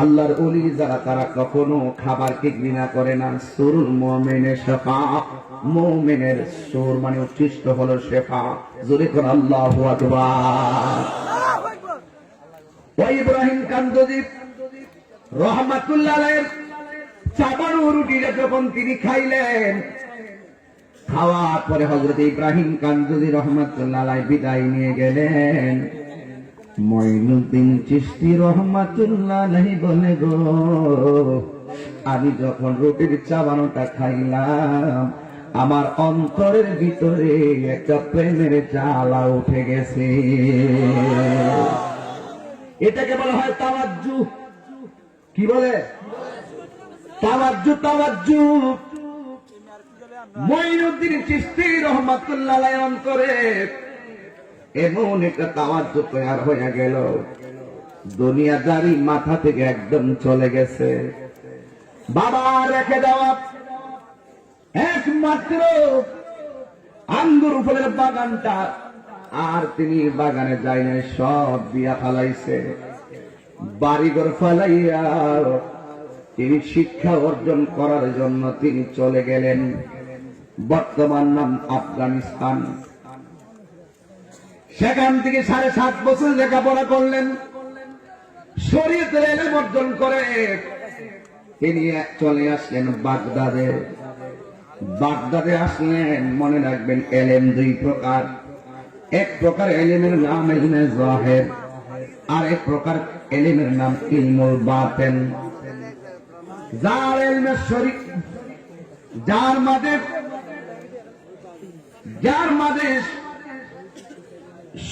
আল্লাহর ওলি যারা তারা কখনো খাবারকে ঘৃণা করে না। সুরুল মুমিনের শিফা, মুমিনের সুর মানে উচ্ছিষ্ট হলো শিফা। জোরে করে আল্লাহু আকবার। ওই ইব্রাহিম কান্দুজি রহমাতুল্লাহ আলাইহির চাবানো রুটিটা যখন তিনি খাইলেন, খাওয়ার পরে হযরত ইব্রাহিম কান্দুজি রহমাতুল্লাহ আলাইহি বিদায় নিয়ে গেলেন। মুঈনুদ্দিন চিশতি রহমাতুল্লাহ আলাইহি বলে, গো আমি যখন রুটির চাবানোটা খাইলাম, আমার অন্তরের ভিতরে একটা প্রেমের জ্বালা উঠে গেছে। এটাকে বলা হয় তাওয়াজ্জু। কি বলে? তাওয়াজ্জু। তাওয়াজ্জু মুঈনুদ্দিন চিশতি রহমাতুল্লাহ আলাইহির অন্তরে এমন একটা তাওয়াজ্জু তৈরি হয়ে গেল, দুনিয়াদারি মাথা থেকে একদম চলে গেছে। বাবা রেখে দেওয়া একমাত্র আঙ্গুর ফলের বাগানটা, আর তিনি বাগানে যায় নাই, সব দিয়া ফালাইছে। বাড়িঘর ফালাইয়া তিনি শিক্ষা অর্জন করার জন্য তিনি চলে গেলেন বর্তমান নাম আফগানিস্তান। সেখান থেকে 7.5 বছর লেখাপড়া করলেন, শরীয়তের ইলম অর্জন করে তিনি চলে আসলেন বাগদাদে। বাগদাদে আসলেন, মনে রাখবেন ইলম 2 প্রকার। এক প্রকার ইলমের নাম ইলমে যাহির, আর এক প্রকার ইলমের নাম ইলমুল বাতিন। যার ইলমে শরীক, যার মাঝে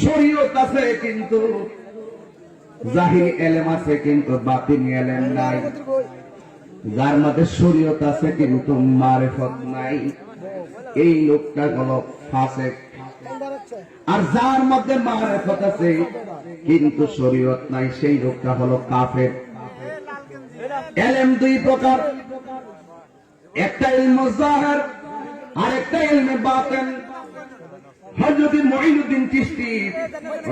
শরীয়ত আছে কিন্তু জাহির ইলম আছে কিন্তু বাতিন ইলম নাই। যার মধ্যে শরীয়ত আছে কিন্তু মারিফত নাই, এই লোকটা হলো ফাসিক। আর যার মধ্যে মারিফত আছে কিন্তু শরীয়ত নাই, সেই লোকটা হলো কাফের। ইলম 2 প্রকার, একটা ইলমে যাহির আর একটা ইলমে বাতিন। হযরত মুঈনুদ্দিন চিশতি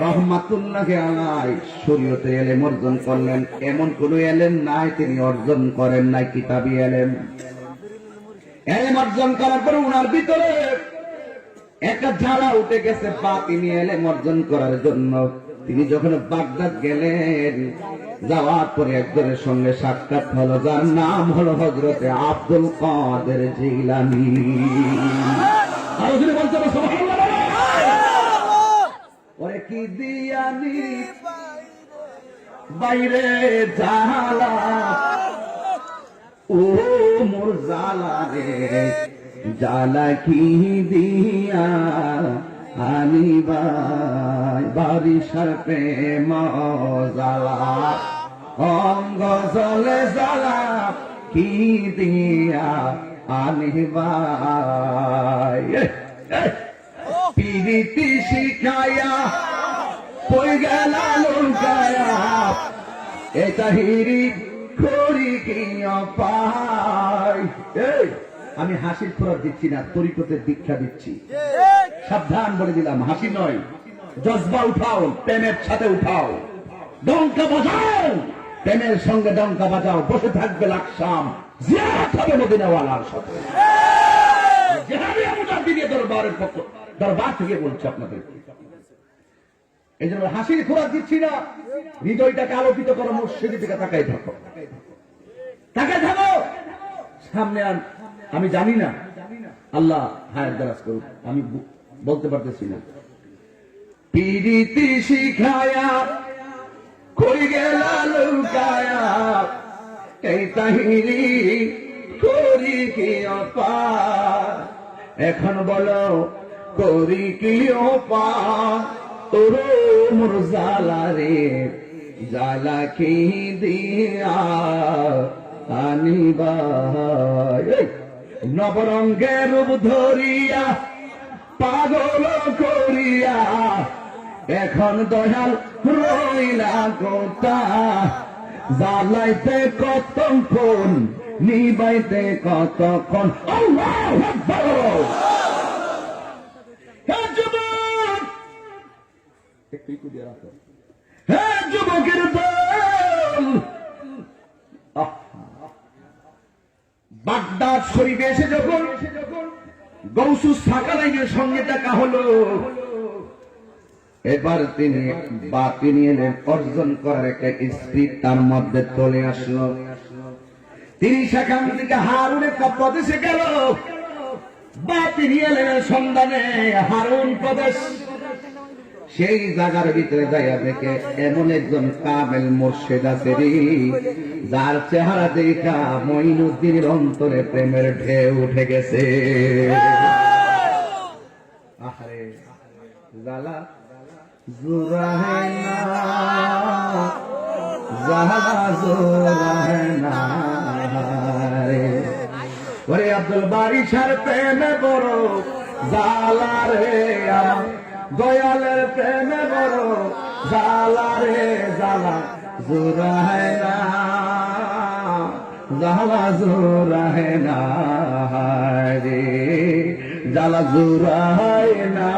রাহমাতুল্লাহি আলাইহি শরীয়তের ইলম অর্জন করলেন, এমন কোন ইলম নাই তিনি অর্জন করেন নাই কিতাবী ইলম। ইলম অর্জন করার পর ওনার ভিতরে একটা জ্বালা উঠে গেছে বাতিনি ইলম অর্জন করার জন্য। তিনি যখন বাগদাদ গেলেন, যাওয়ার পরে একজনের সঙ্গে সাক্ষাৎ হলো, যার নাম হলো হযরতে আব্দুল কাদের জিলানী। আর যিনি বলতে সুবহানাল্লাহ, ওরে কি দিয়ানি বাইরে জ্বালা, ও মোর জ্বালা রে, জ্বালা কি দিয়া আনিবাই, বারিশার প্রেম জ্বালা, অঙ্গ জলে জ্বালা কি দিয়া আনিবাই। পিরিতি শিখায়া কই গেল লুকায়া, এ তাহিরি করি কি পাই। আমি হাসির খোরাক দিচ্ছি না, তরিকতের দীক্ষা দিচ্ছি। সাবধান বলে দিলাম, হাসি নয়, জজবা উঠাও, প্রেমের সাথে উঠাও, ডঙ্কা বাজাও, প্রেমের সঙ্গে ডঙ্কা বাজাও। বসে থাকবে লাকসাম, জিয়ারত হবে মদিনাওয়ালার সাথে। দরবার থেকে বলছি আপনাদেরকে, এই জন্য হাসির খোরাক দিচ্ছি না। হৃদয়টাকে আলোকিত করো, মসজিদের দিকে তাকাই থাকো, তাকাই থাকো সামনে। আমি জানি না, আল্লাহ হায়াত দারাজ করুক, আমি বলতে পারতেছি না। পিরিতি শিখায়া কই গেল লুকায়া, এই তাহিরি করি কি অপার। এখন বলো করি কি অপার, তোর মোর জ্বালা রে, জ্বালা কি দিয়া আনিবাই। নবরঙ্গের রূপ ধরিয়া পাগল করিয়া, এখন দয়াল রইলা গোটা, জ্বালাইতে কতক্ষণ, নিবাইতে কতক্ষণ। আল্লাহু আকবার। হে যুবক, একটু দিয়ে রাখো, হে যুবকের দল, বাগদাদ শরীফে এসে যখন গৌসুস সাকালাইনের সঙ্গে দেখা হলো, এবার তিনি বাতিনি ইলম অর্জন করার একটা স্পিরিট তার মধ্যে চলে আসলো। তিনি সেখান থেকে হারুনের প্রদেশে গেল, বাতিনি ইলমের সন্ধানে হারুন প্রদেশ। সেই জায়গার ভিতরে যাইয়া দেখে এমন একজন কামেল মুর্শিদ আছে রে, যার চেহারা দেখা মঈনুদ্দিনের অন্তরে প্রেমের ঢেউ উঠে গেছে। আহারে জালা জুরাহেনা, জালা জুরাহেনা রে, ওরে আব্দুল বারিশার প্রেমে বড় জালা রে, আমার দয়ালের প্রেমে বড় জালা রে, জালা জুরাহেনা, জালা জুরাহেনা রে, জালা জুরাহেনা,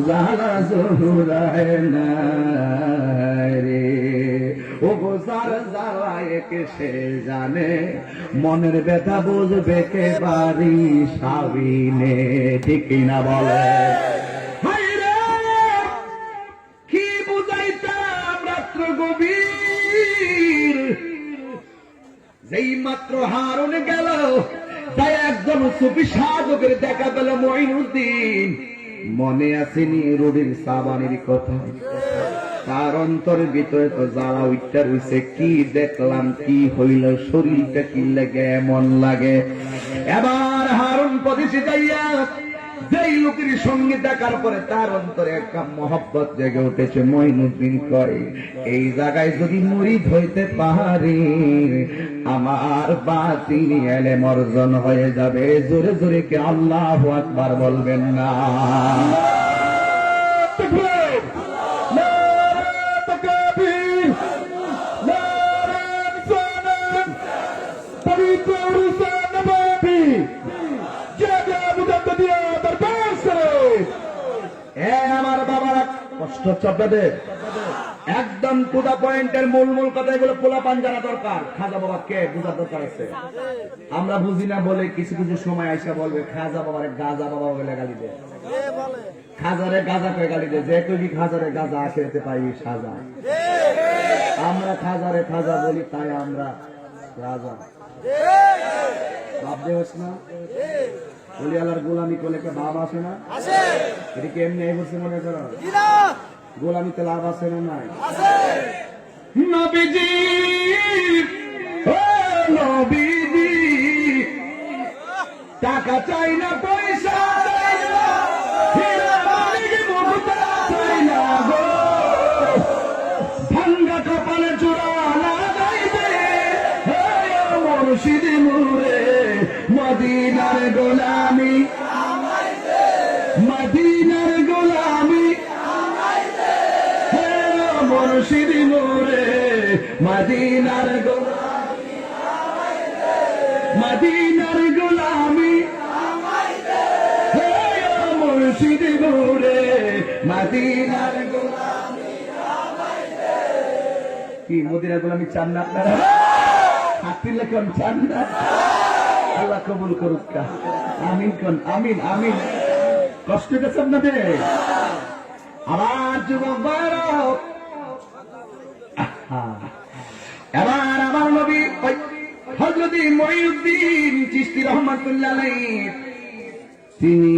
জালা জুরাহেনা রে। ও গো যার জ্বালায় কে সে জানে, মনের ব্যথা বুঝবে কে বাড়ি সাবিনে, ঠিক না বলে? কি বুঝাইতাম রাত্র গভীর, যেই মাত্র হারুন গেল, তাই একজন সুফি সাধকের দেখা পেল মঈনুদ্দিন। মনে আসেনি রবির সাবানের কথা, তার অন্তরের ভিতরে তো জ্বালা উঠতে রয়েছে। কি দেখলাম, কি হইল, শরীরটা কি লাগে এমন লাগে। এবার হারুন প্রদেশে যাইয়া যেই লোকের সঙ্গে দেখার পরে তার অন্তরে একটা মহব্বত জেগে উঠেছে। মঈনুদ্দিন কয়, এই জায়গায় যদি মুরিদ হইতে পারি, আমার বাতিল ইলম অর্জন হয়ে যাবে। জোরে জোরে কে আল্লাহু আকবার বলবেন না? আমার বাবারা কষ্ট হচ্ছে আপনাদের, একদম টুদা পয়েন্টের মূল কথা, এগুলো পোলাপান জানা দরকার। খাজা বাবা কে বুঝার দরকার আছে। আমরা বুঝি না বলে কিছু কিছু সময় আইসা বলবে খাজা বাবারে গাজা বাবা বলে গালি দেয়, খাজারে গাজা করে গালি দেয়। যে কবি খাজারে গাজা আসে পাই সাজা, আমরা খাজারে খাজা বলি, তাই আমরা রাজা। বাপ দেওয়াস না, বলি আল্লাহর গোলামি করলে বাপ আসে না? এটা কি এমনি বলছে মনে করো? গোলামিতে লাভ আছে না? নাই। নবীজি ও নবীজি, টাকা চাই না, পয়সা চাই না, হীরা মানিক মুক্তা চাই না গো, ভাঙ্গা কপালে চূড়া লাগাইতে মুর্শিদ মুরে মদিনার গোলামি, মদিনার গোলামি মুর্শিদ মুরে মদিনার গোলামি, মদিনার গোলামি মুর্শিদ মুরে মদিনার গোলামি। কি মদিনার গোলামি চান না আপনারা? হাতির লেখন চান না? আল্লাহ কবুল করুক। আমিন কোন, আমিন আমিন। কষ্ট হচ্ছে আপনাদের? আবার যুবক বারক, এবার আমার নবী হযরত মঈনুদ্দিন চিশতি রাহমাতুল্লাহ আলাইহি তিনি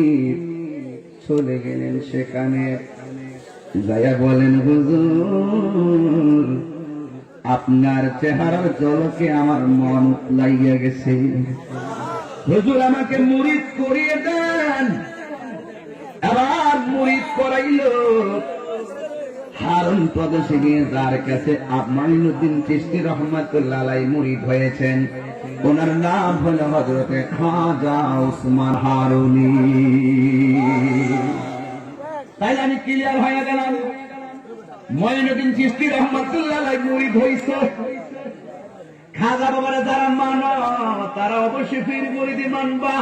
চলে গেলেন সেখানে। যায়া বলেন, হুজুর আপনার চেহারার ঝলকে আমার মন লাগিয়া গেছে, হুজুর আমাকে মুরিদ করিয়ে দেন। আবার মুরিদ করাইল। হারুন প্রদেশে গিয়ে যার কাছে মঈনুদ্দিন চিশতি রাহমাতুল্লাহ আলাইহি মুরিদ হয়েছেন, ওনার নাম হল হযরতে খাজা উসমান হারুনি। তাই আমি ক্লিয়ার হয়ে গেলাম, মঈনুদ্দিন চিশতি রাহমাতুল্লাহ আলাইহি মুরিদ হইছে। খাজা বাবারা যারা মানো তারা অবশ্যই পীর মুরিদি মানবা।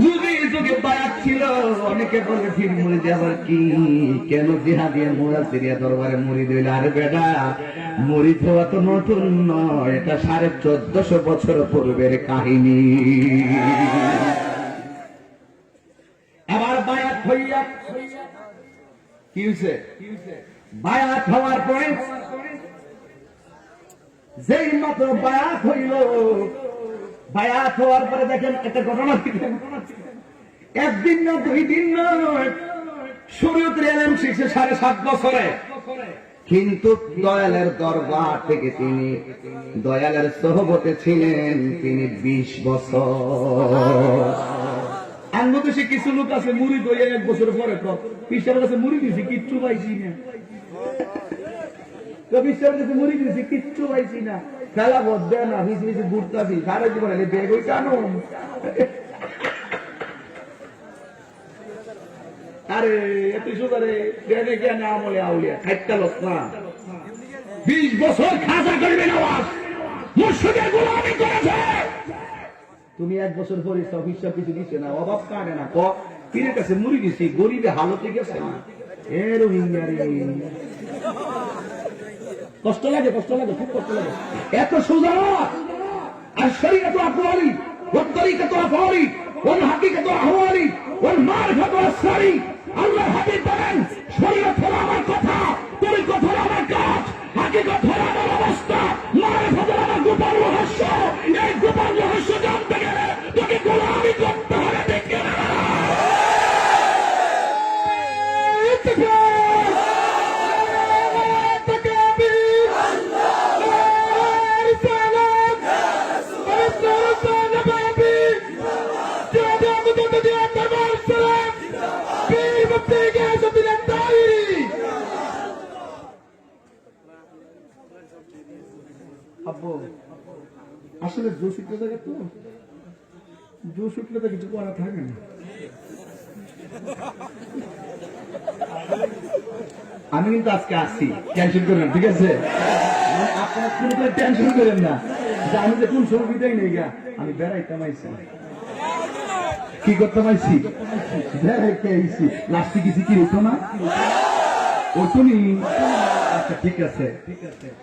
যুগে যুগে বায়াত ছিল, অনেকে বলে পীর মুরিদি আবার কি, কেন জিহাদিয়া মুরাসিরিয়া দরবারে মুরিদ হইল? আরে বেটা, মুরিদ হওয়া তো নতুন নয়, এটা 1450 বছর পূর্বের কাহিনী। আবার বায়াত হইয়া কি হয়েছে? বায়াত হওয়ার পরে যেই মাত্র বায়াত হইল, বায়াত হওয়ার পরে দেখেন একটা ঘটনা, একদিন না 2 দিন নয়, শরীয়তের ইলম শিখছে 7.5 বছরে। কিন্তু দয়ালের দরবার থেকে তিনি দয়ালের সোহবতে ছিলেন তিনি 20 বছর। বাংলাদেশে কিছু লোক আছে মুরিদ হয়ে 1 বছর পরে পিসাবের কাছে মুড়ি দিয়েছি, কিচ্ছু পাইছি না। পিসাবের কাছে মুড়ি দিয়েছি, কিচ্ছু পাইছি না। খেলা বদ্ধ না, মিশি মিশি ঘুরতাছি সারা জীবন। বেগ ওই কেন? আরে এত সুদারে বেগে জ্ঞানে আমলে আউলিয়া খাইতে লস না। 20 বছর খাজা করবে নওয়াজ, মুর্শিদের গোলামি করেছে। তুমি 1 বছর পরে সব হিসাব কিছু দিচ্ছে না, অভাব কাটে না। পীরের কাছে মুড়ি দিছি, গরিবে হালতে গেছে না। এ রোহিঙ্গা রে, কষ্ট লাগে খুব কষ্ট লাগে। এত সোজা আর শরীয়ত আকওয়ালি ওয়া তরিকাত আফআলি ওয়াল হাকিকাত আহওয়ালি ওয়াল মারিফাত আসরারি। আল্লাহর হাবিব বলেন শরীয়ত হলো আমার কথা, তরিকত হলো আমার কাজ, হাকিকত হলো আমার অবস্থা, মারিফাত হলো আমার গোপন রহস্য। এই গোপন রহস্য জানতে গেলে তোকে গোলামি করতে হবে, ঠিক কিনা? আব্বু আসলে জোশ উঠলে থাকে তো, জোশ উঠলে তো কিছু করা থাকে না। আমি কিন্তু আজকে আসছি, টেনশন করেন না, ঠিক আছে? মানে আপনার কোনো টেনশন করেন না যে আমি যে কোন সময় বিদায় নেই গা, আমি বেড়াইতাম আইছি। কি করতে পারছি? বেড়াইতে আইছি। লাস্টে কিছু কি হতো না? ওটুনি। আচ্ছা ঠিক আছে।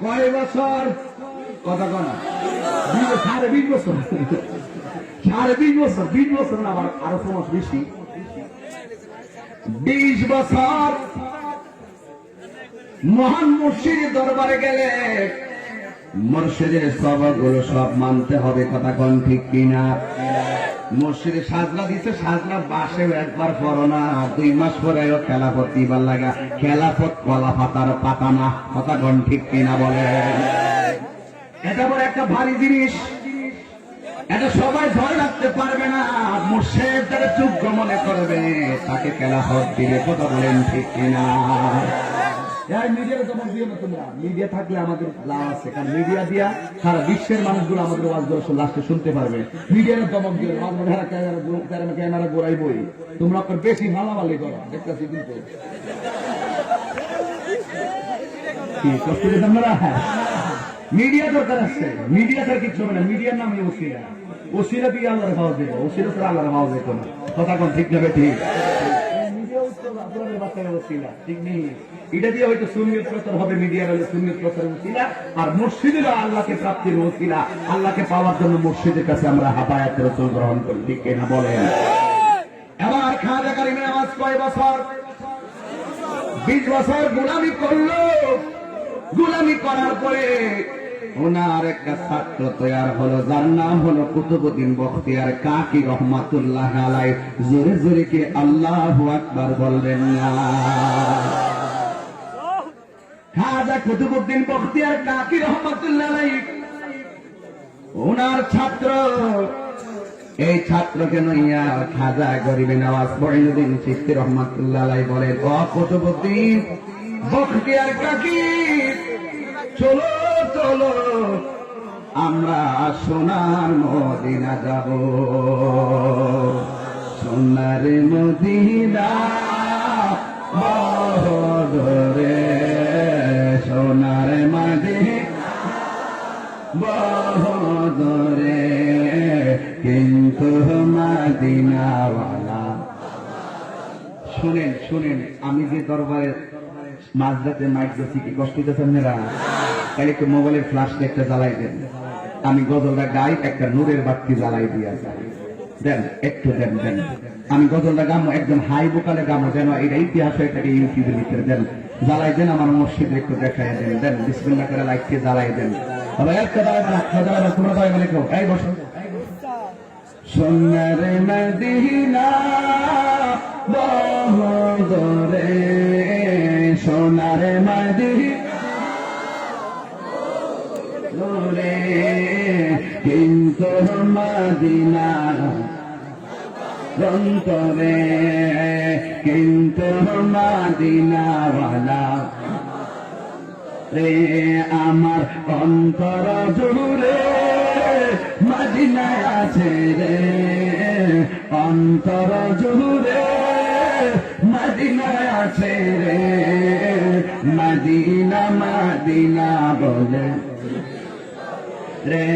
কয় বছর? কথা কনা 20 বছর। 20 বছর 20 বছর না, আবার আরো 6 মাস বেশি। 20 বছর মহান মুর্শিদের দরবারে গেলে মুর্শিদের সবগুলো সব মানতে হবে, কথা কোন ঠিক কিনা? মুর্শিদের সাজলা দিচ্ছে, সাজলা বাসেও একবার পড়ো না, 2 মাস পরে খেলাফত দিবার লাগা, খেলাফত কলা পাতার পাতা না, কথা কোন ঠিক কিনা বলে? এটা বড় একটা ভারী জিনিস, এটা সবাই ধরে রাখতে পারবে না। মুর্শিদ যারা যোগ্য মনে করবে তাকে খেলাফত দিবে, কথা বলেন ঠিক কিনা? মিডিয়ার দমক দিও না তোমরা। মিডিয়া থাকলে আমাদের লাভ আছে, কারণ মিডিয়া দিয়া সারা বিশ্বের মানুষগুলো আমাদের ওয়াজগুলো লাস্টে শুনতে পারবে। মিডিয়ার দমক দিও, ক্যামেরা গোড়াই বই, তোমরা আপনার বেশি মালামালি করো, দেখতেছি কিন্তু। কি কষ্ট দিতাম না? মিডিয়া দরকার আছে, মিডিয়া তার কিছু হবে না। মিডিয়ার নাম ওসিলা, ওসিলা দিয়ে আল্লাহর ভাও দেবো, ওসিলা ছাড়া আল্লাহর ভাও দেবো না, কথা কোন ঠিক নেবে? ঠিক। ঠিক নেই, এটা দিয়ে হয়তো সুন্নিয়ত প্রচার হবে, মিডিয়ার হলে সুন্নিয়ত প্রচারের ওসিলা, আর মসজিদের আল্লাহকে প্রাপ্তির ওসিলা। আল্লাহকে পাওয়ার জন্য মসজিদের কাছে আমরা হাবায়াত রাসূল গ্রহণ করি, ঠিক কিনা বলেন? এবার খাজা কারিমের নামাজ কয় বছর? 20 বছর গোলামি করলো। গোলামি করার পরে ওনার একটা ছাত্র তৈরি হলো, যার নাম হলো কুতুবউদ্দিন বখতিয়ার কাকি রহমাতুল্লাহ আলাইহি। জোরে জোরে কে আল্লাহু আকবার বলবেন না? খাজা কুতুবউদ্দিন বখতিয়ার কাকি রহমাতুল্লাহ আলাইহি ওনার ছাত্র। এই ছাত্রকে নইয়া খাজা গরিবে নওয়াজ মঈনুদ্দিন চিশতি রহমাতুল্লাহ আলাইহি বলেন, ও কুতুবউদ্দিন বখতিয়ার কাকি, চলো চলো আমরা সোনার মদিনা যাব। সোনার মদিনা বহরে, সোনার মদিনা বহরে, কিন্তু মদিনাওয়ালা। শুনেন শুনেন, আমি যে দরবারে মাঝরাতে মাইক দিচ্ছি, কি কষ্ট হইতেছে আপনারা? তাহলে একটু মোবাইলের ফ্ল্যাশ একটা জ্বালাই দেন, আমি গজলটা গাই, একটা নূরের বাতি জ্বালাই দিয়া দেন, একটু দেন দেন। আমি গজলটা গামো, একদম হাই বোকালে গামো, যেন এটা ইতিহাস হয়ে থাকে ইউটিউবের ভিতরে। দেন, জ্বালাই দেন, আমার মসজিদে একটু দেখাই দেন। দেন, বিসমিল্লাহ করে লাইটকে জ্বালাই দেন। একটা জ্বালাই তোমরা ভাই মানে কেউ এই বসো। সোনার মদিনা বহরে, সোনার মদিনা বহরে, কিন্তু মদিনা অন্তরে, কিন্তু মদিনাওয়ালা রে আমার অন্তর জুড়ে মদিনায় আছে রে, অন্তর জুড়ে মদিনায় আছে রে, মদিনা মদিনা বলে রে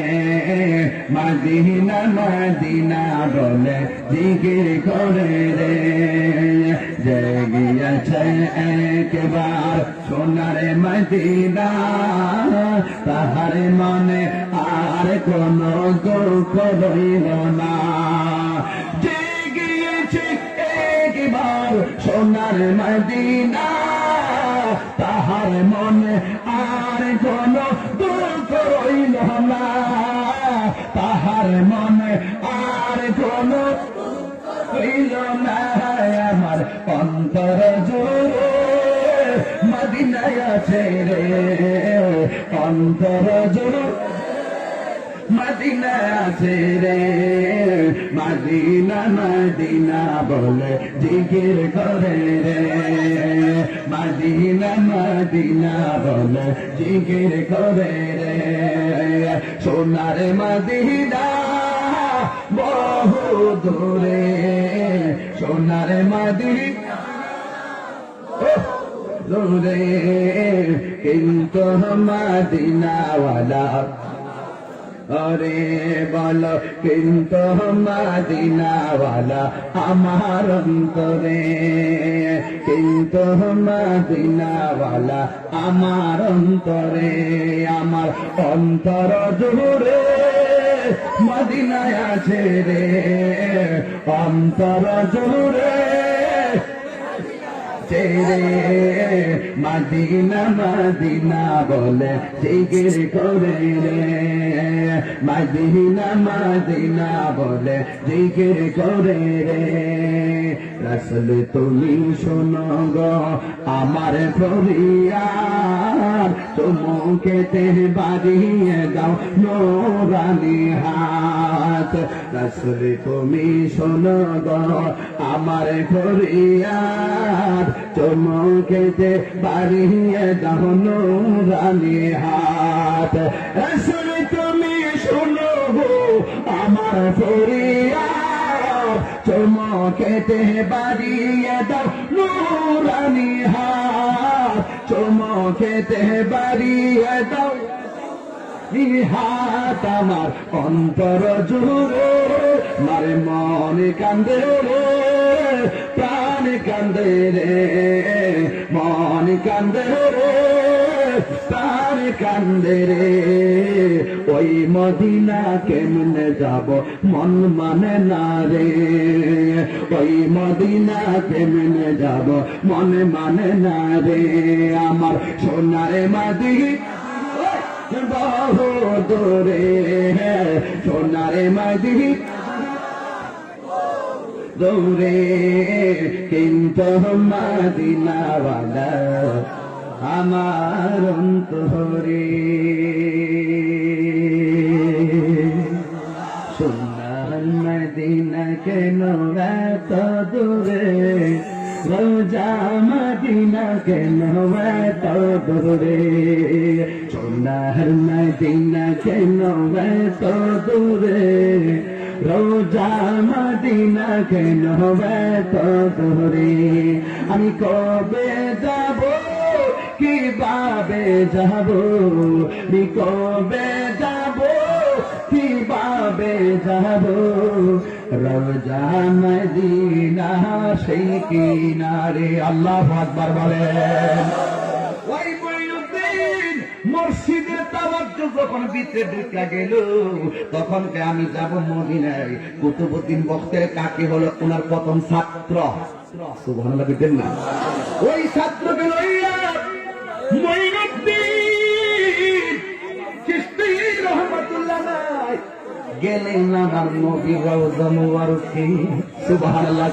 মদিনা মদিনা বলে জিকির করে রে জেগিয়েছে একবার সোনার মদিনা তাহার মনে আর কোনো দুঃখ রইল না জেগিয়েছে একবার সোনার মদিনা তাহার মনে আর কোনো দুঃখ রইল না তাহার মনে আর কোনো রইল না আমার অন্তর জোরে মদিনায় আছে রে অন্তর জোরে মদিনা আছে রে মদিনা মদিনা বলে জিকির করে রে মদিনা মদিনা বলে জিকির করে রে সোনার মদিনা বহু দূরে সোনার মদিনা দূরে কিন্তু মদিনাওয়ালা अरे बोलो किंतु मदीनावाला আমার অন্তরে কিন্তু মদিনাওয়ালা আমার অন্তরে আমার অন্তর জুড়ে মদিনায় আছে রে অন্তর জুড়ে রে মদিনা মদিনা বলে জিকির করে রে মদিনা মদিনা বলে জিকির করে রে রাসূল তুমি শোনো গো আমার ফরিয়াদ চুমুকেতে বাড়িয়ে দাও নূরানি হাত রাসূল তুমি শোনো গো আমার ফরিয়াদ চুমুকেতে বাড়িয়ে দাও নূরানি হাত রাসূল তুমি শোনো গো আমার ফরিয়াদ চুমুকেতে বাড়িয়ে দাও নূরানি হাত চুমুকেতে বাড়িয়ে দাও হাত আমার অন্তর জুড়ে মারে মনে কান্দে রে প্রাণ কান্দে রে মন কান্দে রে প্রাণ কান্দে রে ওই মদিনা কেমনে যাব মন মানে না রে ওই মদিনা কেমনে যাব মন মানে না রে আমার সোনার মদিনা বহু দূরে সোনার মদিনা দূরে কিন্তু মদিনাওয়ালা আমার অন্তরে সোনার মদিনা কেন এত দূরে রোজা মদিনা কেন এত দূরে সোনার মদিনা কেন এত দূরে রোজা মদিনা কেন এত দূরে আমি কবে যাব কিভাবে যাব আমি কবে যাব কিভাবে যাব রোজা মদিনা সেই কিনারে আল্লাহু আকবার বলেন ওই মঈনুদ্দিন মসজিদের তাওয়াজ্জু যখন ভিতরে ঢুকে গেল তখন আমি যাব মদিনায় কুতুবউদ্দিন বখতের কাকে হলো ওনার প্রথম ছাত্র সুবহানাল্লাহ বলেন না ওই ছাত্রকে লইয়া মঈনুদ্দিন চিশতি রহমাতুল্লাহ আলাইহি গেলেন আমার নবীর রওজা মুবারকে সুবহানাল্লাহ